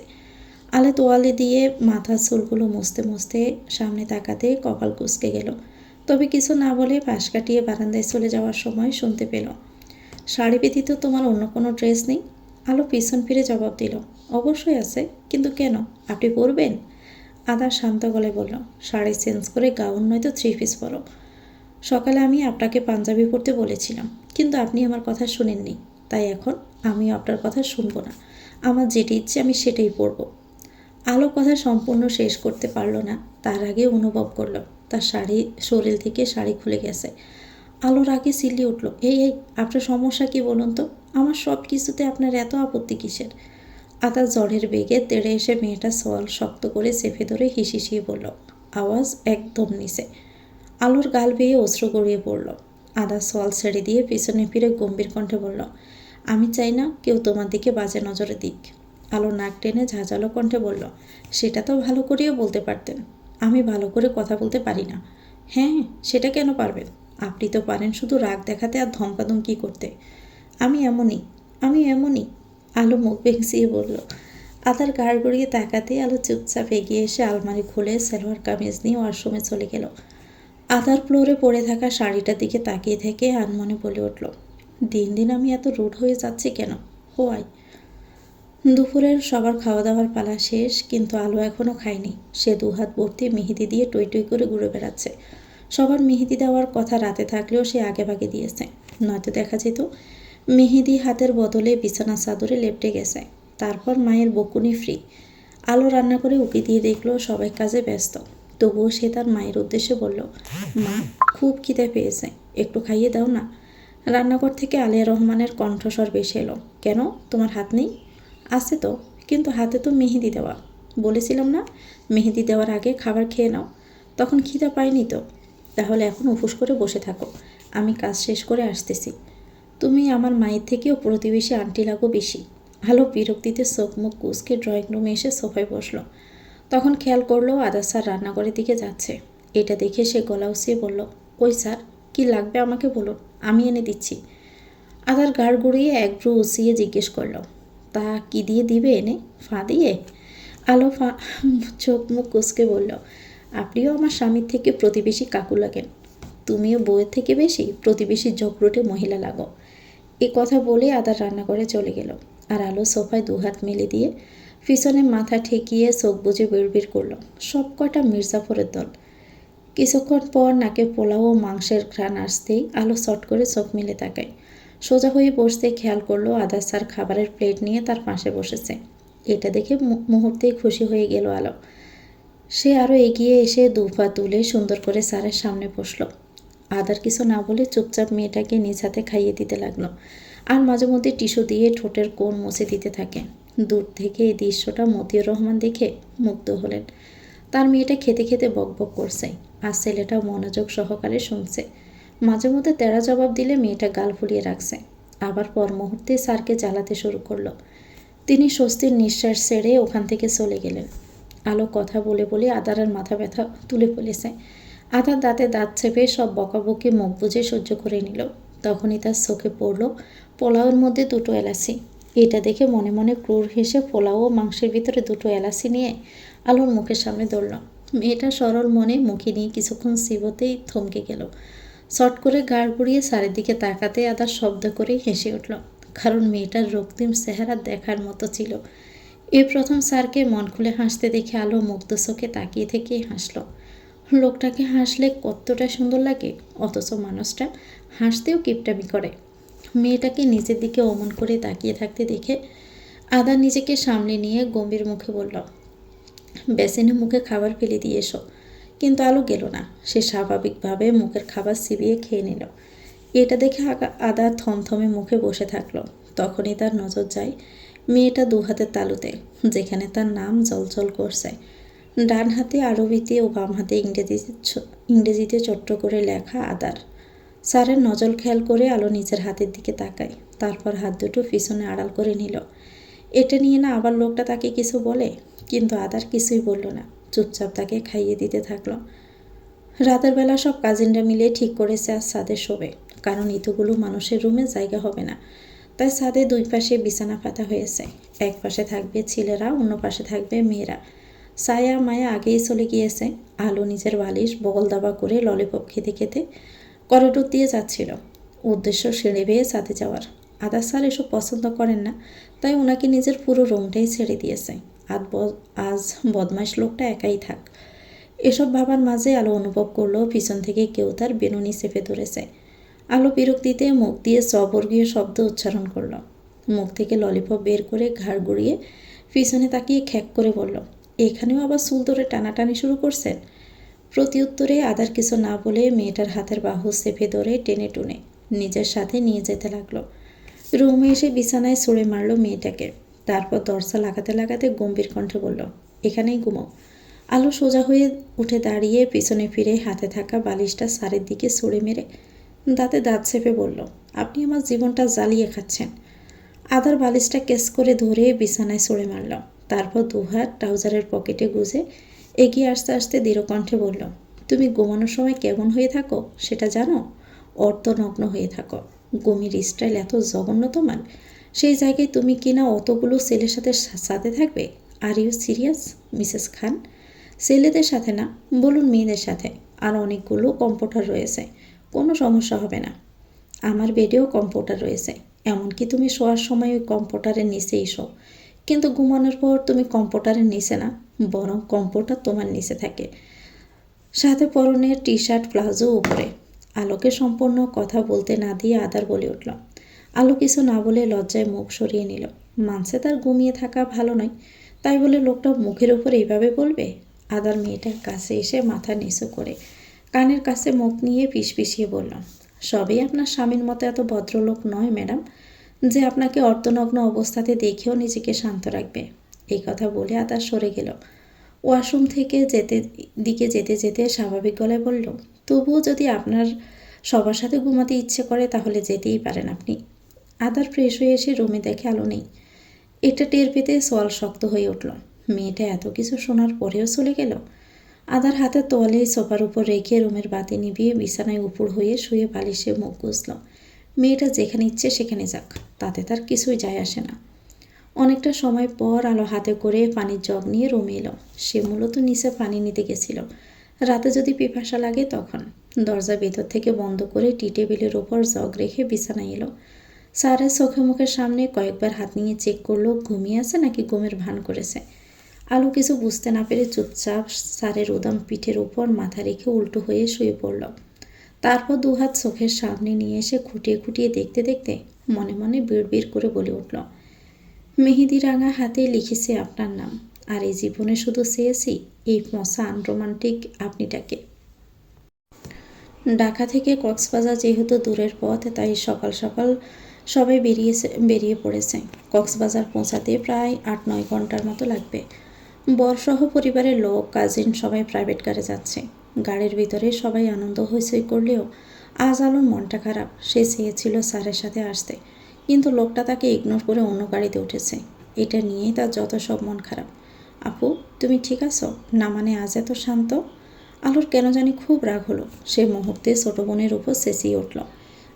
আলে তোয়ালে দিয়ে মাথার চুলগুলো মুছতে মুছতে সামনে তাকাতে কপাল কুঁচকে গেল। তবে কিছু না বলে পাশ কাটিয়ে বারান্দায় চলে যাওয়ার সময় শুনতে পেল, শাড়ি ব্যতীত তোমার অন্য কোনো ড্রেস নেই? আলো পিছন ফিরে জবাব দিল, অবশ্যই আছে, কিন্তু কেন? আপনি পরবেন? আদা শান্ত গলায় বলল, শাড়ি চেঞ্জ করে গাউন নয়তো থ্রি পিস পরো। সকালে আমি আপনাকে পাঞ্জাবি পরতে বলেছিলাম, কিন্তু আপনি আমার কথা শুনেননি, তাই এখন আমিও আপনার কথা শুনবো না। আমার যেটি ইচ্ছে আমি সেটাই পরব। আলো কথা সম্পূর্ণ শেষ করতে পারল না, তার আগে অনুভব করল তার শরীর থেকে শাড়ি খুলে গেছে। আলোর আগে চিল্লি উঠল, এই এই, আপনার সমস্যা কি বলুন তো? আমার সব কিছুতে আপনার এত আপত্তি কিসের? আদা জ্বরের বেগে তেড়ে এসে মেয়েটা সোয়াল শক্ত করে চেপে ধরে হিসিয়ে বলল, আওয়াজ একদম নিচে। আলোর গাল বেয়ে অশ্রু গড়িয়ে পড়ল। আদা সোয়াল ছেড়ে দিয়ে পিছনে ফিরে গম্ভীর কণ্ঠে বলল, আমি চাই না কেউ তোমার দিকে বাজে নজরে দিক। আলো নাক টেনে ঝাঁঝালো কণ্ঠে বলল, সেটা তো ভালো করেও বলতে পারতেন। আমি ভালো করে কথা বলতে পারি না। হ্যাঁ, সেটা কেন পারবেন? আপনি তো পারেন শুধু রাগ দেখাতে আর ধমকাধমকি করতে। আমি এমনই। আলো মুখ ভেঙচিয়ে বলল। আদার গাড় গড়িয়ে তাকাতে আলো চুপচাপ এগিয়ে এসে আলমারি খুলে সালোয়ার কামিজ নিয়ে ওয়াশরুমে চলে গেল। আদার ফ্লোরে পড়ে থাকা শাড়িটার দিকে তাকিয়ে থেকে আনমনে বলে উঠল, দিন দিন আমি এত রুড হয়ে যাচ্ছি কেন? হোয়াই? দুপুরের সবার খাওয়া দাওয়ার পালা শেষ, কিন্তু আলো এখনও খায়নি। সে দুহাত ভর্তি মেহেদি দিয়ে টই টই করে ঘুরে বেড়াচ্ছে। সবার মেহেদি দেওয়ার কথা রাতে থাকলেও সে আগে ভাগে দিয়েছে, নয়তো দেখা যেত মেহেদি হাতের বদলে বিছানা চাদরে লেপটে গেছে। তারপর মায়ের বকুনি ফ্রি। আলো রান্না করে উকি দিয়ে দেখলো সবাই কাজে ব্যস্ত, তবুও সে তার মায়ের উদ্দেশ্যে বলল, মা, খুব খিদে পেয়েছে, একটু খাইয়ে দাও না। রান্নাঘর থেকে আলিয়া রহমানের কণ্ঠস্বর ভেসে এলো, কেন, তোমার হাত নেই? আছে তো, কিন্তু হাতে তো মেহেদি দেওয়া। বলেছিলাম না মেহেদি দেওয়ার আগে খাবার খেয়ে নাও? তখন খিদে পাইনি তো। তাহলে এখন উফুস করে বসে থাকো, আমি কাজ শেষ করে আসতেছি। তুমি আমার মায়ের থেকেও প্রতিবেশী আন্টি লাগো বেশি। আলো বিরক্তিতে চোখ মুখ কুঁচকে ড্রয়িং রুমে এসে সোফায় বসলো। তখন খেয়াল করলো আদা স্যার রান্নাঘরের দিকে যাচ্ছে। এটা দেখে সে গলা উঁচিয়ে বলল, ওই স্যার, কি লাগবে আমাকে বলুন, আমি এনে দিচ্ছি। আদার গাড় গড়িয়ে এক ভ্রু উঁচিয়ে জিজ্ঞেস করলো, তা কি দিয়ে দিবে এনে? ফা দিয়ে? আলো চোখ মুখ কুঁচকে বলল, আপনিও আমার স্বামীর থেকে প্রতিবেশী কাকু লাগেন। তুমিও বউয়ের থেকে বেশি প্রতিবেশী জগরুটে মহিলা লাগো। এ কথা বলে আদার রান্নাঘরে চলে গেল। আর আলো সোফায় দুহাত মেলে দিয়ে পিছনে মাথা ঠেকিয়ে চোখ বুজে বিড়বিড় করলো, সব কটা মির্জাফরের দল। কিছুক্ষণ পর নাকে পোলাও ও মাংসের ঘ্রাণ আসতেই আলো চট করে চোখ মেলে তাকায়। সোজা হয়ে বসতে খেয়াল করলো আদার স্যার খাবারের প্লেট নিয়ে তার পাশে বসেছে। এটা দেখে মুহূর্তেই খুশি হয়ে গেল আলো। সে আরও এগিয়ে এসে দুপা তুলে সুন্দর করে স্যারের সামনে বসল। আদার কিছু না বলে চুপচাপ মেয়েটাকে নিজ হাতে খাইয়ে দিতে লাগলো, আর মাঝে মধ্যে টিস্যু দিয়ে ঠোঁটের কোণ মুছে দিতে থাকে। দূর থেকে এই দৃশ্যটা মতিউর রহমান দেখে মুগ্ধ হলেন। তার মেয়েটা খেতে খেতে বকবক করছে, আর ছেলেটা মনোযোগ সহকারে শুনছে। মাঝে মধ্যে তেড়া জবাব দিলে মেয়েটা গাল ফুলিয়ে রাখছে, আবার পর মুহূর্তে স্যারকে জ্বালাতে শুরু করলো। তিনি স্বস্তির নিঃশ্বাস ছেড়ে ওখান থেকে চলে গেলেন। আলো কথা বলে বলে আদার আর মাথা ব্যথা তুলে ফেলেছে। আদার দাঁতে দাঁত চেপে সব বকাবকি মুখ বুঝে সহ্য করে নিল। তখনই তার চোখে পড়ল পোলাওয়ের মধ্যে দুটো এলাচি। এটা দেখে মনে মনে ক্রূর হেসে পোলাও ও মাংসের ভিতরে দুটো এলাচি নিয়ে আলোর মুখের সামনে ধরল। মেয়েটা সরল মনে মুখে নিয়ে কিছুক্ষণ চিবোতেই থমকে গেল। চট করে গাড় ঘুরিয়ে চারিদিকে তাকাতে আদার শব্দ করেই হেসে উঠল, কারণ মেয়েটার রক্তিম চেহারা দেখার মতো ছিল। এই প্রথম স্যারকে মন খুলে হাসতে দেখে আলো মুগ্ধ চোখে তাকিয়ে থেকেই হাসল। লোকটাকে হাসলে কতটা সুন্দর লাগে, অথচ মানুষটা হাসতেও কিপটামি করে। মেয়েটাকে নিজের দিকে অমন করে তাকিয়ে থাকতে দেখে আদা নিজেকে সামলে নিয়ে গম্ভীর মুখে বলল, বেসিনে মুখে খাবার ফেলে দিয়ে এসো। কিন্তু আলো গেল না। সে স্বাভাবিকভাবে মুখের খাবার চিবিয়ে খেয়ে নিল। এটা দেখে আদা থমথমে মুখে বসে থাকলো। তখনই তার নজর যায় মেয়েটা দু হাতের তালুতে, যেখানে তার নাম জলজল করছে। ডান হাতে আরবিতে ও বাম হাতে ইংরেজিতে ছোট্ট করে লেখা আদার। স্যারের নজর খেয়াল করে আলো নিজের হাতের দিকে তাকায়, তারপর হাত দুটো পিছনে আড়াল করে নিল। এটা নিয়ে না আবার লোকটা তাকে কিছু বলে, কিন্তু আদার কিছুই বলল না, চুপচাপ তাকে খাইয়ে দিতে থাকলো। রাতের বেলা সব কাজিনরা মিলে ঠিক করেছে আজ ছাদে শোবে, কারণ এতগুলো মানুষের রুমে জায়গা হবে না। তাই ছাদে দুই পাশে বিছানা পাতা হয়েছে। এক পাশে থাকবে ছেলেরা, অন্য পাশে থাকবে মেয়েরা। ছায়া মায়া আগেই চলে গিয়েছে। আলো নিজের বালিশ বগল দাবা করে ললিপপ খেতে খেতে করিডোর দিয়ে যাচ্ছিল। উদ্দেশ্য সিঁড়ি বেয়ে ছাদে যাওয়ার। আদা স্যার এসব পছন্দ করেন না, তাই ওনাকে নিজের পুরো রুমটাই ছেড়ে দিয়েছে। আজ বদমাইশ লোকটা একাই থাক। এসব ভাবার মাঝে আলো অনুভব করলো পিছন থেকে কেউ তার বেনুনি চেপে ধরেছে। আলো বিরক্তিতে মুখ দিয়ে স্ববর্গীয় শব্দ উচ্চারণ করলো। মুখ থেকে ললিপপ বের করে ঘাড় ঘুরিয়ে পিছনে তাকিয়ে খ্যাক করে বলল, এখানেও আবার চুল ধরে টানাটানি শুরু করছেন? প্রতিউত্তরে আদার কিছু না বলে মেয়েটার হাতের বাহু চেপে ধরে টেনে টুনে নিজের সাথে নিয়ে যেতে লাগলো। রুমে এসে বিছানায় ছুঁড়ে মারল মেয়েটাকে। তারপর দরজা লাগাতে লাগাতে গম্ভীর কণ্ঠে বলল, এখানেই ঘুমাও। আলো সোজা হয়ে উঠে দাঁড়িয়ে পিছনে ফিরে হাতে থাকা বালিশটা স্যারের দিকে ছুঁড়ে মেরে দাঁতে দাঁত চেপে বলল, আপনি আমার জীবনটা জ্বালিয়ে খাচ্ছেন। আদার বালিশটা কেস করে ধরে বিছানায় ছুঁড়ে মারল। তারপর দুহাত ট্রাউজারের পকেটে গুজে এগিয়ে আসতে আসতে দৃঢ়কণ্ঠে বলল, তুমি ঘুমানোর সময় কেমন হয়ে থাকো সেটা জানো? অর্ধনগ্ন হয়ে থাকো। গমির স্টাইল এত জঘন্য তোমার, সেই জায়গায় তুমি কিনা অতগুলো ছেলের সাথে সাথে থাকবে? আর ইউ সিরিয়াস মিসেস খান? ছেলেদের সাথে না, বলুন মেয়েদের সাথে। আর অনেকগুলো কম্পিউটার রয়েছে, কোনো সমস্যা হবে না। আমার বেডেও কম্পিউটার রয়েছে, এমনকি তুমি শোয়ার সময় ওই কম্পিউটারের নিচেই শো। কিন্তু ঘুমানোর পর তুমি কম্পিউটারের নিচে না, বরং কম্পিউটার তোমার নিচে থাকে, সাথে পরনের টি শার্ট প্লাজো উপরে। আলোকে সম্পূর্ণ কথা বলতে না দিয়ে আদার বলে উঠল। আলো কিছু না বলে লজ্জায় মুখ সরিয়ে নিল। মানছে তার ঘুমিয়ে থাকা ভালো নয়, তাই বলে লোকটা মুখের উপর এইভাবে বলবে? আদার মেয়েটার কাছে এসে মাথা নিচু করে কানের কাছে মুখ নিয়ে পিষপিষিয়ে বলল, সবই আপনার স্বামীর মতো এত ভদ্রলোক নয় ম্যাডাম, যে আপনাকে অর্ধনগ্ন অবস্থাতে দেখেও নিজেকে শান্ত রাখবে। এই কথা বলে আদা সরে গেল। ওয়াশরুম থেকে যেতে যেতে স্বাভাবিক গলায় বলল, তবুও যদি আপনার সবার সাথে ঘুমাতে ইচ্ছে করে তাহলে যেতেই পারেন আপনি। আদার ফ্রেশ হয়ে এসে রুমে দেখে আলো নেই। এটা টের পেতে সোয়াল শক্ত হয়ে উঠল। মেয়েটা এত কিছু শোনার পরেও চলে গেল। আদার হাতে তোয়ালে সোফার উপর রেখে রুমের বাতি নিভিয়ে বিছানায় উপর হয়ে শুয়ে বালিশে মুখ গুজল। মেয়েটা যেখানে ইচ্ছে সেখানে যাক, তাতে তার কিছুই যায় আসে না। অনেকটা সময় পর আলো হাতে করে পানির জগ নিয়ে রুমে এলো। সে মূলত নিচে পানি নিতে গেছিল, রাতে যদি পিপাসা লাগে তখন। দরজা ভেতর থেকে বন্ধ করে টি টেবিলের ওপর জগ রেখে বিছানায় এলো। স্যারের চোখে মুখের সামনে কয়েকবার হাত নিয়ে চেক করলো ঘুমিয়ে আছে নাকি ঘুমের ভান করেছে। আলো কিছু বুঝতে না পেরে চুপচাপ স্যারের উদাম পিঠের উপর মাথা রেখে উল্টো হয়ে শুয়ে পড়ল। তারপর দুহাত চোখের সামনে নিয়ে এসে খুঁটিয়ে খুঁটিয়ে দেখতে দেখতে মনে মনে বিড়বিড় করে বলে উঠল, মেহেদি রাঙা হাতে লিখেছে আপনার নাম, আর এই জীবনে শুধু চেয়েছি এই মশা আনরোমান্টিক আপনিটাকে। ঢাকা থেকে কক্সবাজার যেহেতু দূরের পথ, তাই সকাল সকাল সবাই বেরিয়ে পড়েছে। কক্সবাজার পৌঁছাতে প্রায় 8-9 ঘন্টার মতো লাগবে। বরসহ পরিবারের লোক, কাজিন সবাই প্রাইভেট কারে যাচ্ছে। গাড়ির ভিতরে সবাই আনন্দ হইচই করলেও আজ আলোর মনটা খারাপ। সে চেয়েছিল স্যারের সাথে আসতে, কিন্তু লোকটা তাকে ইগনোর করে অন্য গাড়িতে উঠেছে। এটা নিয়েই তার যত সব মন খারাপ। আপু, তুমি ঠিক আছো না? মানে আজ এত শান্ত? আলোর কেন জানি খুব রাগ হলো। সে মুহূর্তে ছোট বোনের উপর চেঁচিয়ে উঠল,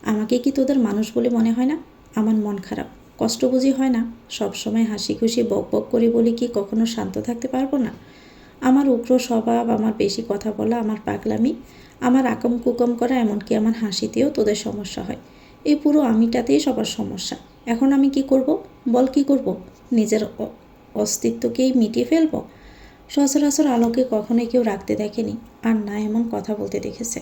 আমাকে কি তোদের মানুষ বলে মনে হয় না? আমার মন খারাপ, কষ্ট বুঝি হয় না? সবসময় হাসি খুশি বক বক করে বলি কি কখনো শান্ত থাকতে পারবো না? আমার উগ্র স্বভাব, আমার বেশি কথা বলা, আমার পাগলামি, আমার আকাম কুকম করা, এমনকি আমার হাসিতেও তোদের সমস্যা হয়। এই পুরো আমিটাতেই সবার সমস্যা। এখন আমি কি করব? বল কি করব? নিজের অস্তিত্বকেই মিটিয়ে ফেলবো? সচরাচর আলোকে কখনোই কেউ রাখতে দেখেনি, আর না এমন কথা বলতে দেখেছে।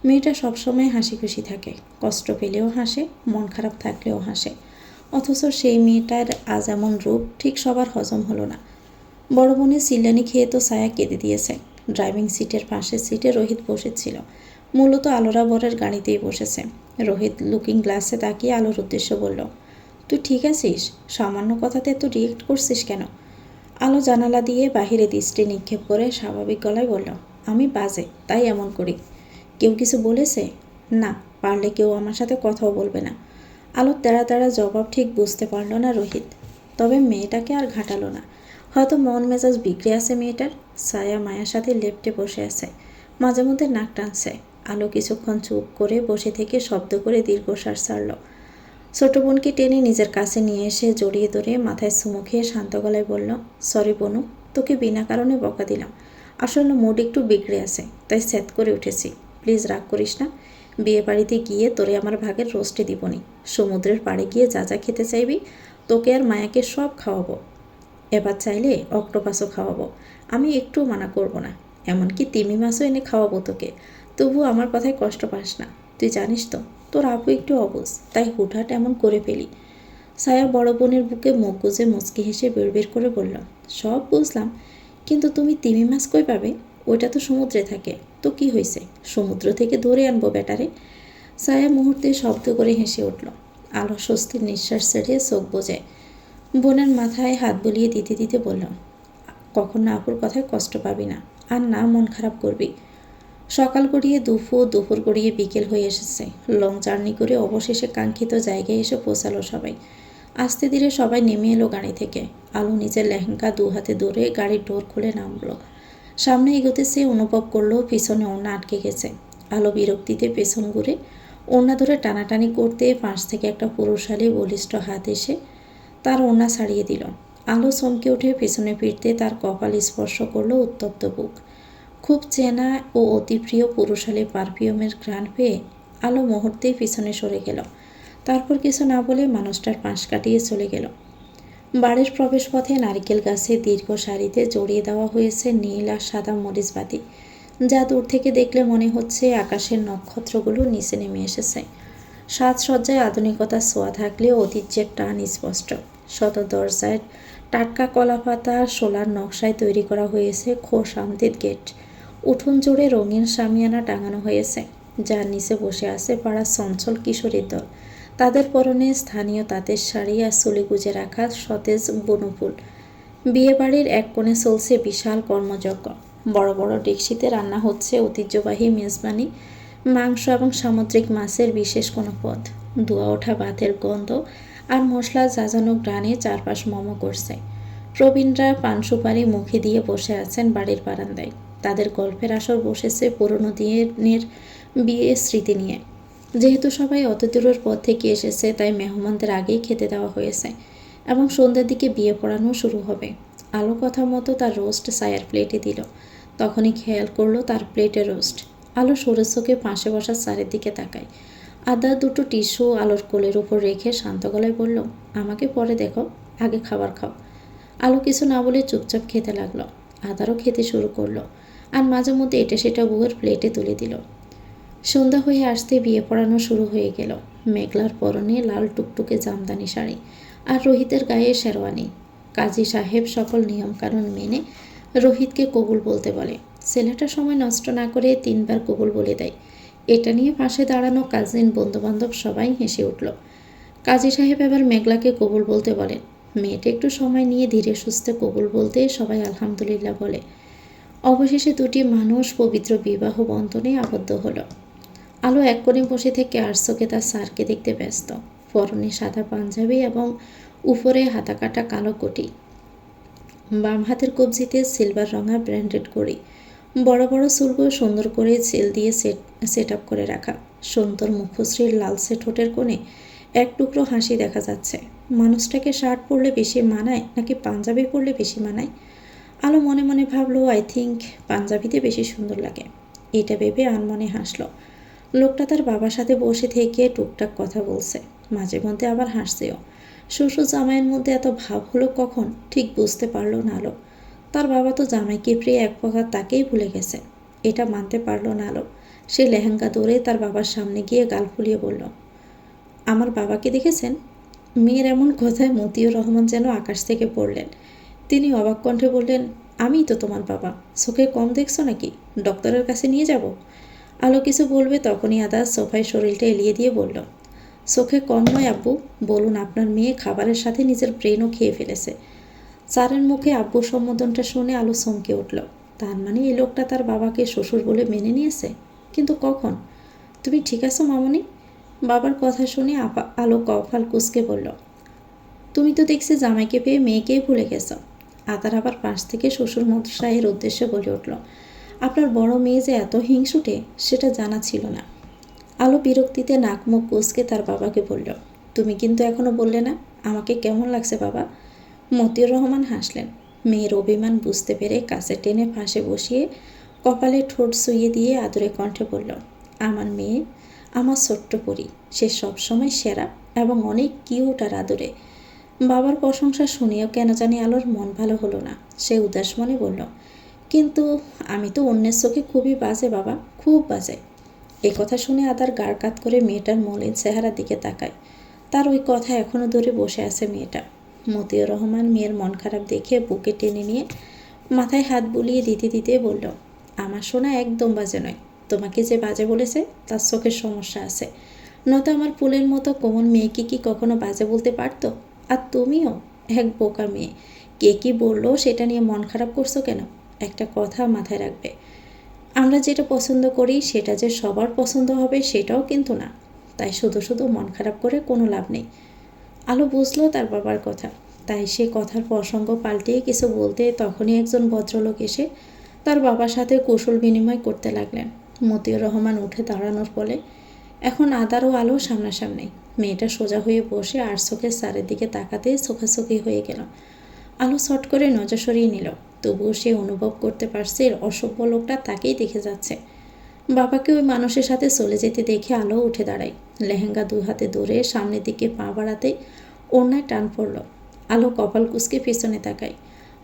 মেয়েটা সবসময় হাসি খুশি থাকে, কষ্ট পেলেও হাসে, মন খারাপ থাকলেও হাসে। অথচ সেই মেয়েটার আজ এমন রূপ ঠিক সবার হজম হলো না। বড় বোনের চিল্লানি খেয়ে তো ছায়া কেঁদে দিয়েছে। ড্রাইভিং সিটের পাশের সিটে রোহিত বসেছিল। মূলত আলোরা বরের গাড়িতেই বসেছে। রোহিত লুকিং গ্লাসে তাকিয়ে আলোর উদ্দেশ্য বলল, তুই ঠিক আছিস? সামান্য কথাতে এত রিয়েক্ট করছিস কেন? আলো জানালা দিয়ে বাহিরে দৃষ্টি নিক্ষেপ করে স্বাভাবিক গলায় বলল, আমি বাজে তাই এমন করি। কেউ কিছু বলেছে? না, পারলে কেউ আমার সাথে কথাও বলবে না। আলোর তেড়া তেড়া জবাব ঠিক বুঝতে পারল না রোহিত। তবে মেয়েটাকে আর ঘাটালো না। হয়তো মন মেজাজ বিগড়ে আছে মেয়েটার। ছায়া মায়ার সাথে লেপ্টে বসে আছে, মাঝে মধ্যে নাক টানছে। আলো কিছুক্ষণ চুপ করে বসে থেকে শব্দ করে দীর্ঘশ্বাস ছাড়ল। ছোট বোনকে টেনে নিজের কাছে নিয়ে এসে জড়িয়ে ধরে মাথায় চুমু খেয়ে শান্ত গলায় বলল, সরি বনু, তোকে বিনা কারণে বকা দিলাম। আসলে মুড একটু বিগড়ে আছে, তাই স্যাত করে উঠেছি। প্লিজ রাগ করিস না। বিয়ে বাড়িতে গিয়ে তোরে আমার ভাগের রোস্টে দিবনি। সমুদ্রের পাড়ে গিয়ে যা যা খেতে চাইবি তোকে আর মায়াকে সব খাওয়াবো। এবার চাইলে অক্টোপাসও খাওয়াবো, আমি একটুও মানা করব না। এমনকি তিমি মাছও এনে খাওয়াবো তোকে। তবু আমার কথায় কষ্ট পাস না। তুই জানিস তো তোর আপু একটু অবুঝ, তাই হুটহাট এমন করে ফেলি। ছায়া বড় বোনের বুকে মুখ গুজে মুচকি হেসে বের করে বলল, সব বুঝলাম, কিন্তু তুমি তিমি মাছ কই পাবে? ওইটা তো সমুদ্রে থাকে। তো কি হয়েছে, সমুদ্র থেকে ধরে আনবো ব্যাটারে। ছায়া মুহূর্তে শব্দ করে হেসে উঠল। আলো স্বস্তির নিঃশ্বাস ছেড়ে চোখ বোঝে বোনের মাথায় হাত বুলিয়ে দিতে দিতে বলল, কখনো আপুর কথায় কষ্ট পাবি না, আর না মন খারাপ করবি। সকাল গড়িয়ে দুপুর গড়িয়ে বিকেল হয়ে এসেছে। লং জার্নি করে অবশেষে কাঙ্ক্ষিত জায়গায় এসে পৌঁছালো সবাই। আস্তে ধীরে সবাই নেমে এলো গাড়ি থেকে। আলো নিজের লেহেঙ্গা দু হাতে ধরে গাড়ির ডোর খুলে নামলো। সামনে এগোতে সে অনুভব করলো পিছনে ওড়না আটকে গেছে। আলো বিরক্তিতে পেছন ঘুরে ওড়না ধরে টানাটানি করতে পাশ থেকে একটা পুরুষালী বলিষ্ঠ হাত এসে তার ওড়না ছাড়িয়ে দিল। আলো চমকে উঠে পেছনে ফিরতে তার কপাল স্পর্শ করলো উত্তপ্ত বুক। খুব চেনা ও অতি প্রিয় পুরুষালী পারফিউমের ঘ্রাণ পেয়ে আলো মুহূর্তেই পিছনে সরে গেল। তারপর কিছু না বলে মানুষটার পাশ কাটিয়ে চলে গেল। বাড়ির প্রবেশপথে নারকেল গাছে দীর্ঘ সারিতে জড়িয়ে দেওয়া হয়েছে নীল আর সাদা মরিচবাতি, যা দূর থেকে দেখলে মনে হচ্ছে আকাশের নক্ষত্রগুলো নিচে নেমে এসেছে। সাজসজ্জায় আধুনিকতার ছোঁয়া থাকলেও ঐতিহ্যের টান স্পষ্ট। শত দরজায় টাটকা কলাপাতা শোলার নকশায় তৈরি করা হয়েছে খোশ আমদের গেট। উঠোন জুড়ে রঙিন শামিয়ানা টাঙানো হয়েছে, যার নিচে বসে আছে পাড়ার চঞ্চল কিশোরীর দল। তাদের পরনে স্থানীয় তাঁতের শাড়ি আর চুলে গুজে রাখা সতেজ বনফুল। বিয়ে বাড়ির এক কোণে চলছে বিশাল কর্মযজ্ঞ। বড় বড় ডেকচিতে রান্না হচ্ছে ঐতিহ্যবাহী মেজবানি, মাংস এবং সামুদ্রিক মাছের বিশেষ কোনো পদ। ধোয়া ওঠা ভাতের গন্ধ আর মশলা জাজানো গ্রানে চারপাশ মমো করছে। প্রবীণরা পান সুপারি মুখে দিয়ে বসে আছেন বাড়ির বারান্দায়। তাদের গল্পের আসর বসেছে পুরনো দিনের বিয়ের স্মৃতি নিয়ে। যেহেতু সবাই অত দূরের পথ থেকে এসেছে, তাই মেহমানদের আগেই খেতে দেওয়া হয়েছে এবং সন্ধ্যার দিকে বিয়ে পড়ানো শুরু হবে। আলো কথা মতো তার রোস্ট ছায়ার প্লেটে দিল। তখনই খেয়াল করলো তার প্লেটে রোস্ট। আলো সরে চোখে পাশে বসা স্যারের দিকে তাকায়। আদা দুটো টিস্যু আলোর কোলের উপর রেখে শান্ত গলায় বলল, আমাকে পরে দেখো, আগে খাবার খাও। আলো কিছু না বলে চুপচাপ খেতে লাগলো। আদারও খেতে শুরু করলো, আর মাঝে মধ্যে এটা সেটা বউয়ের প্লেটে তুলে দিল। সন্ধ্যা হয়ে আসতে বিয়ে পড়ানো শুরু হয়ে গেল। মেঘলার পরনে লাল টুকটুকে জামদানি শাড়ি, আর রোহিতের গায়ে শেরওয়ানি। কাজী সাহেব সকল নিয়মকানুন মেনে রোহিতকে কবুল বলতে বলে। ছেলেটা সময় নষ্ট না করে 3বার কবুল বলে দেয়। এটা নিয়ে পাশে দাঁড়ানো কাজিন বন্ধুবান্ধব সবাই হেসে উঠল। কাজী সাহেব এবার মেঘলাকে কবুল বলতে বলেন। মেয়েটা একটু সময় নিয়ে ধীরে সুস্থে কবুল বলতে সবাই আলহামদুলিল্লাহ বলে। অবশেষে দুটি মানুষ পবিত্র বিবাহ বন্ধনে আবদ্ধ হলো। আলো এক কোণে বসে থেকে আরশোকে তার স্যারকে দেখতে ব্যস্ত। পরনে সাদা পাঞ্জাবি এবং উপরে হাতা কাটা কালো কোটি। বাম হাতের কবজিতে সিলভার রঙা ব্র্যান্ডেড ঘড়ি। বড় বড় চুলগুলো সুন্দর করে জেল দিয়ে সেট আপ করে রাখা। সুন্দর মুখশ্রীর লালচে ঠোঁটের কোণে এক টুকরো হাসি দেখা যাচ্ছে। মানুষটাকে শার্ট পরলে বেশি মানায় নাকি পাঞ্জাবি পরলে বেশি মানায়? আলো মনে মনে ভাবলো, আই থিঙ্ক পাঞ্জাবিতে বেশি সুন্দর লাগে। এটা ভেবে আনমনে হাসলো। লোকটা তার বাবার সাথে বসে থেকে টুকটাক কথা বলছে, মাঝে মধ্যে আবার হাসছেও। শ্বশুর জামাইয়ের মধ্যে এত ভাব হলো কখন ঠিক বুঝতে পারল না আলো। তার বাবা তো জামাইকে প্রিয় এক প্রকার তাকেই ভুলে গেছে, এটা মানতে পারল না আলো। সে লেহেঙ্গা দৌড়ে তার বাবার সামনে গিয়ে গাল ফুলিয়ে বলল, আমার বাবাকে দেখেছেন? মেয়ের এমন কথায় মতিউর রহমান যেন আকাশ থেকে পড়লেন। তিনি অবাক কণ্ঠে বললেন, আমিই তো তোমার বাবা, চোখে কম দেখছো নাকি? ডক্টরের কাছে নিয়ে যাব? আলো কিছু বলবে তখনই আদা সোফায় শরীরটা এলিয়ে দিয়ে বলল, চোখে কম নয় আব্বু, বলুন আপনার মেয়ে খাবারের সাথে নিজের ব্রেনও খেয়ে ফেলেছে। স্যারের মুখে আব্বু সম্বোধনটা শুনে আলো চমকে উঠল। তার মানে এই লোকটা তার বাবাকে শ্বশুর বলে মেনে নিয়েছে? কিন্তু কখন? তুমি ঠিক আছো মামনি? বাবার কথা শুনে আলো কপাল কুঁচকে বলল, তুমি তো দেখছি জামাইকে পেয়ে মেয়েকেই ভুলে গেছ। আদার আবার পাশ থেকে শ্বশুর মশাইয়ের উদ্দেশ্যে বলে উঠল, আপনার বড় মেয়ে যে এত হিংসুটে সেটা জানা ছিল না। আলো বিরক্তিতে নাক মুখ কুঁচকে তার বাবাকে বলল, তুমি কিন্তু এখনো বললে না আমাকে কেমন লাগছে বাবা? মতিউর রহমান হাসলেন। মেয়ের অভিমান বুঝতে পেরে কাছে টেনে পাশে বসিয়ে কপালে ঠোঁট শুইয়ে দিয়ে আদরে কণ্ঠে বলল, আমার মেয়ে আমার ছোট্ট পরী, সে সবসময় সেরা এবং অনেক কিউট আর আদরে। বাবার প্রশংসা শুনেও কেন জানি আলোর মন ভালো হলো না। সে উদাস মনে বলল, কিন্তু আমি তো অন্যের চোখে খুবই বাজে বাবা, খুব বাজে। এ কথা শুনে আদার গাড় কাত করে মেয়েটার মলিন চেহারার দিকে তাকায়। তার ওই কথা এখনও ধরে বসে আছে মেয়েটা। মতিউর রহমান মেয়ের মন খারাপ দেখে বুকে টেনে নিয়ে মাথায় হাত বুলিয়ে দিতে দিতে বলল, আমার সোনা একদম বাজে নয়। তোমাকে যে বাজে বলেছে তার চোখের সমস্যা আছে, নয়তো আমার ফুলের মতো কোমল মেয়েকে কি কখনো বাজে বলতে পারতো? আর তুমিও এক বোকা মেয়ে, কে কি বললো সেটা নিয়ে মন খারাপ করছো কেন? একটা কথা মাথায় রাখবে, আমরা যেটা পছন্দ করি সেটা যে সবার পছন্দ হবে সেটাও কিন্তু না। তাই শুধু শুধু মন খারাপ করে কোনো লাভ নেই। আলো বুঝলো তার বাবার কথা, তাই সে কথার প্রসঙ্গ পাল্টিয়ে কিছু বলতে তখনই একজন ভদ্রলোক এসে তার বাবার সাথে কুশল বিনিময় করতে লাগলেন। মতিউর রহমান উঠে দাঁড়ানোর ফলে এখন আদার ও আলো সামনাসামনি। মেয়েটা সোজা হয়ে বসে আর চোখের স্যারের দিকে তাকাতেই চোখাচোখি হয়ে গেল। আলো শট করে নজর সরিয়ে নিল, তবুও সে অনুভব করতে পারছে অসভ্য লোকটা তাকেই দেখে যাচ্ছে। বাবাকে ওই মানুষের সাথে চলে যেতে দেখে আলো উঠে দাঁড়ায়। লেহেঙ্গা 2 হাতে ধরে সামনের দিকে পা বাড়াতেই ওড়নায় টান পড়ল। আলো কপাল কুঁচকে পেছনে তাকায়।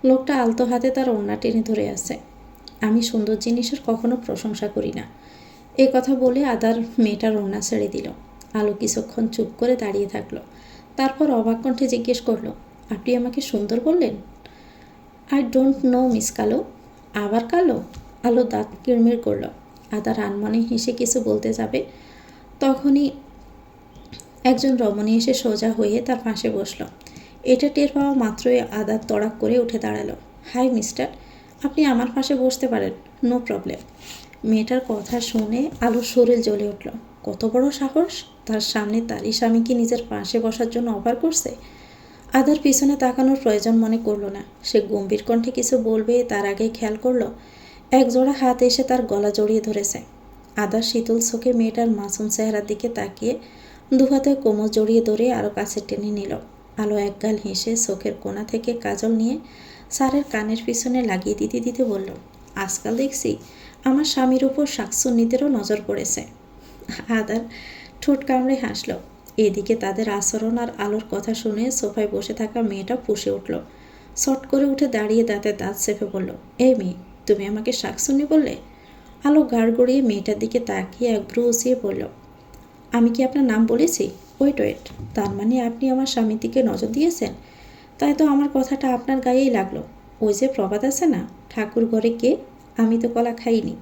লোকটা আলতো হাতে তার ওড়না টেনে ধরে আছে। আমি সুন্দর জিনিসের কখনো প্রশংসা করি না, এ কথা বলে আদার মেয়েটার ওড়না ছেড়ে দিল। আলো কিছুক্ষণ চুপ করে দাঁড়িয়ে থাকলো, তারপর অবাক কণ্ঠে জিজ্ঞেস করলো, আপনি আমাকে সুন্দর বললেন? আই ডোন্ট নো মিস কালো। আবার কালো? আলো দাঁত কিড়মিড় করল। আদার আনমনে হেসে কিছু বলতে যাবে তখনই একজন রমণী এসে সোজা হয়ে তার পাশে বসল। এটা টের পাওয়া মাত্রই আদার তড়াক করে উঠে দাঁড়ালো। হাই মিস্টার, আপনি আমার পাশে বসতে পারেন, নো প্রবলেম। মেয়েটার কথা শুনে আলোর শরীর জ্বলে উঠল। কত বড় সাহস, তার সামনে তারই স্বামীকে নিজের পাশে বসার জন্য অফার করছে। আদার পিছনে তাকানোর প্রয়োজন মনে করলো না। সে গম্ভীর কণ্ঠে কিছু বলবে তার আগে খেয়াল করলো এক জোড়া হাত এসে তার গলা জড়িয়ে ধরেছে। আদার শীতল চোখে মেয়েটার মাসুম চেহারার দিকে তাকিয়ে 2 হাতে কোমর জড়িয়ে ধরে আরও কাছে টেনে নিল। আলো একগাল হেসে চোখের কোণা থেকে কাজল নিয়ে স্যারের কানের পিছনে লাগিয়ে দিতে দিতে বলল, আজকাল দেখছি আমার স্বামীর উপর শাকসুন্নিদেরও নজর পড়েছে। আদার ঠোঁট কামড়ে হাসল। এদিকে তাদের আচরণ আর আলোর কথা শুনে সোফায় বসে থাকা মেয়েটা ফুঁসে উঠল। শট করে উঠে দাঁড়িয়ে দাঁতে দাঁত চেপে বলল, এই মেয়ে, তুমি আমাকে শাকসুন্নি বললে? আলো গাড় গড়িয়ে মেয়েটার দিকে তাকিয়ে এক ভ্রু উঁচিয়ে বলল, আমি কি আপনার নাম বলেছি? ওয়েট, তার মানে আপনি আমার স্বামীর দিকে নজর দিয়েছেন? তাই তো আমার কথাটা আপনার গায়েই লাগলো। ওই যে প্রবাদ আছে না, ঠাকুর ঘরে কে, আমি তো কলা খাইনি।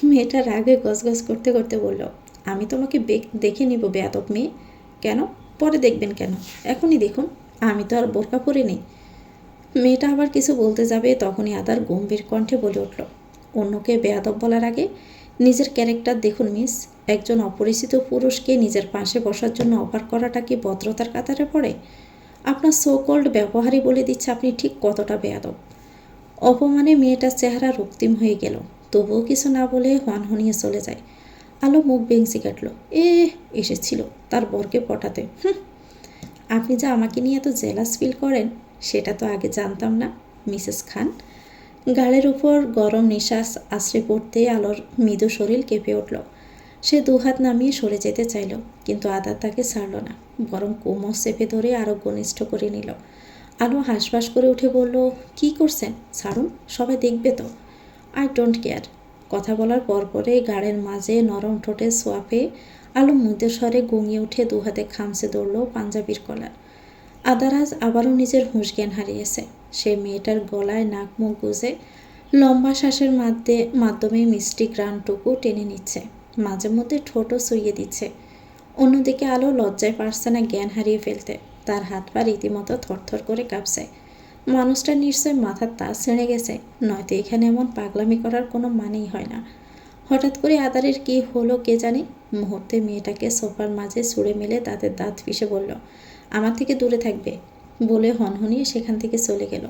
মেয়েটা রাগে গজগজ করতে করতে বলল, আমি তোমাকে দেখে নিব বেয়াদব মেয়ে। কেন? পরে দেখবেন কেন? এখনই দেখুন, আমি তো আর বোরকা পরে নেই। মেয়েটা আবার কিছু বলতে যাবে তখনই আদার গম্ভীর কণ্ঠে বলে উঠল, অন্যকে বেয়াদব বলার আগে নিজের ক্যারেক্টার দেখুন মিস। একজন অপরিচিত পুরুষকে নিজের পাশে বসার জন্য অফার করাটা কি ভদ্রতার কাতারে পড়ে? আপনার সোকল্ড ব্যবহারই বলে দিচ্ছে আপনি ঠিক কতটা বেয়াদব। অপমানে মেয়েটার চেহারা রক্তিম হয়ে গেল, তবুও কিছু না বলে হনহনিয়ে চলে যায়। আলো মুখ বেঞ্চি কাটল। এসেছিল তার বরকে পটাতে। আপনি যে আমাকে নিয়ে এত জেলাস ফিল করেন সেটা তো আগে জানতাম না মিসেস খান। গালের উপর গরম নিঃশ্বাস আশ্রে পড়তে আলোর মৃদু শরীর কেঁপে উঠল। সে দুহাত নামিয়ে সরে যেতে চাইল, কিন্তু আদা তাকে ছাড়ল না, বরং কোমর চেপে ধরে আরও ঘনিষ্ঠ করে নিল। আলো হাঁসফাঁস করে উঠে বলল, কি করছেন? ছাড়ুন, সবাই দেখবে তো। I don't care. কথা বলার পরপরে গাড়ের মাঝে নরম ঠোঁটে সোয়া পেয়ে আলো মৃদু স্বরে গঙিয়ে উঠে দুহাতে খামচে ধরল পাঞ্জাবির কলার। আদারাজ আবারও নিজের হুঁশ জ্ঞান হারিয়েছে। সে মেয়েটার গলায় নাক মুখ গুজে লম্বা শ্বাসের মাধ্যমে মিষ্টি গ্রানটুকু টেনে নিচ্ছে, মাঝে মধ্যে ঠোঁটও ছুঁয়ে দিচ্ছে। অন্যদিকে আলো লজ্জায় পারছে না জ্ঞান হারিয়ে ফেলতে। তার হাত পা রীতিমতো থরথর করে কাঁপছে। মানুষটা নিশ্চয় মাথার তাজ ছেড়ে গেছে, নয়তো এখানে এমন পাগলামি করার কোনো মানেই হয় না। হঠাৎ করে আদারের কি হলো কে জানে, মুহূর্তে মেয়েটাকে সোফার মাঝে ছুঁড়ে মেলে তাদের দাঁত পিষে বলল, আমার থেকে দূরে থাকবে, বলে হনহনিয়ে সেখান থেকে চলে গেল।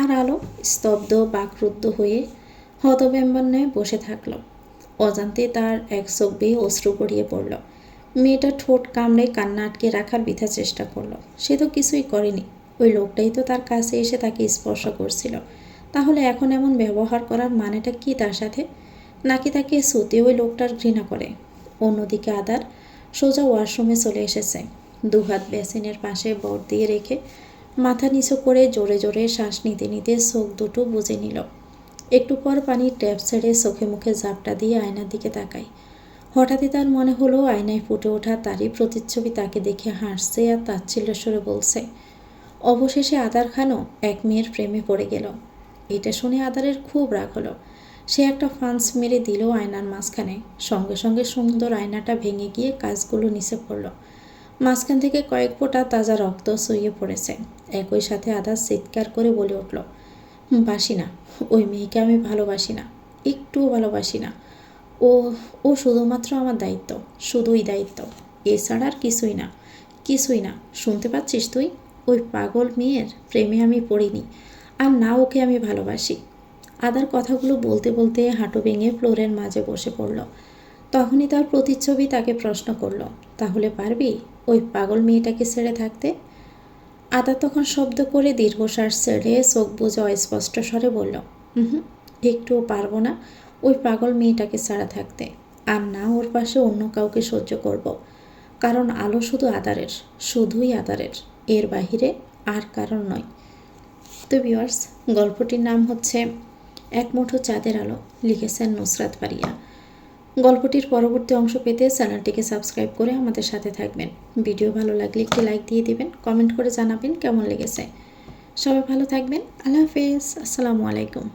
আর আলো স্তব্ধ বাকরুদ্ধ হয়ে হতব্যম্বন্যায় বসে থাকল। অজান্তে তার এক চোখ বেয়ে অশ্রু গড়িয়ে পড়ল। মেয়েটা ঠোঁট কামড়ে কান্না আটকে রাখার বৃথা চেষ্টা করলো। সে তো কিছুই করেনি, ওই লোকটাই তো তার কাছে এসে তাকে স্পর্শ করছিল। তাহলে এখন এমন ব্যবহার করার মানেটা কি তার সাথে? নাকি তাকে সত্যি ওই লোকটার ঘৃণা করে? অন্যদিকে আদার সোজা ওয়াশরুমে চলে এসেছে। দুহাত বেসিনের পাশে বর দিয়ে রেখে মাথা নিচু করে জোরে জোরে শ্বাস নিতে নিতে চোখ দুটো বুজে নিল। একটু পর পানির ট্যাপ ছেড়ে চোখে মুখে ঝাপটা দিয়ে আয়নার দিকে তাকায়। হঠাৎই তার মনে হলো আয়নায় ফুটে ওঠা তারই প্রতিচ্ছবি তাকে দেখে হাসছে আর তাচ্ছিল্য স্বরে বলছে। অবশেষে আদার খানও এক মেয়ের প্রেমে পড়ে গেল। এটা শুনে আদারের খুব রাগ হলো। সে একটা ফান্স মেরে দিল আয়নার মাঝখানে। সঙ্গে সঙ্গে সুন্দর আয়নাটা ভেঙে গিয়ে কাঁচগুলো নিচে পড়ল। মাঝখান থেকে কয়েক ফোঁটা তাজা রক্ত ছড়িয়ে পড়েছে। একই সাথে আদার চিৎকার করে বলে উঠল, বাসি না, ওই মেয়েকে আমি ভালোবাসি না, একটুও ভালোবাসি না। ও ও শুধুমাত্র আমার দায়িত্ব, শুধুই দায়িত্ব, এছাড়া আর কিছুই না, কিছুই না। শুনতে পাচ্ছিস তুই? ওই পাগল মেয়ের প্রেমে আমি পড়িনি, আর না ওকে আমি ভালোবাসি। আদার কথাগুলো বলতে বলতে হাঁটু ভেঙে ফ্লোরের মাঝে বসে পড়ল। তখনই তার প্রতিচ্ছবি তাকে প্রশ্ন করল, তাহলে পারবি ওই পাগল মেয়েটাকে ছেড়ে থাকতে? আদা তখন শব্দ করে দীর্ঘশ্বাস ছেড়ে চোখ বুজে অস্পষ্ট স্বরে বলল, একটুও পারবো না ওই পাগল মেয়েটাকে ছাড়া থাকতে, আর না ওর পাশে অন্য কাউকে সহ্য করব। কারণ আলো শুধু আদারের, শুধুই আদারের, এর বাহিরে আর কারণ নয়। তো ভিউয়ার্স, গল্পটির নাম হচ্ছে এক মুঠো চাঁদের আলো, লিখেছেন নুসরাত ফারিয়া। গল্পটির পরবর্তী অংশ পেতে চ্যানেলটিকে সাবস্ক্রাইব করে আমাদের সাথে থাকবেন। ভিডিও ভালো লাগলে একটি লাইক দিয়ে দিবেন, কমেন্ট করে জানাবেন কেমন লেগেছে। সবাই ভালো থাকবেন। আল্লাহ হাফেজ। আসসালামু আলাইকুম।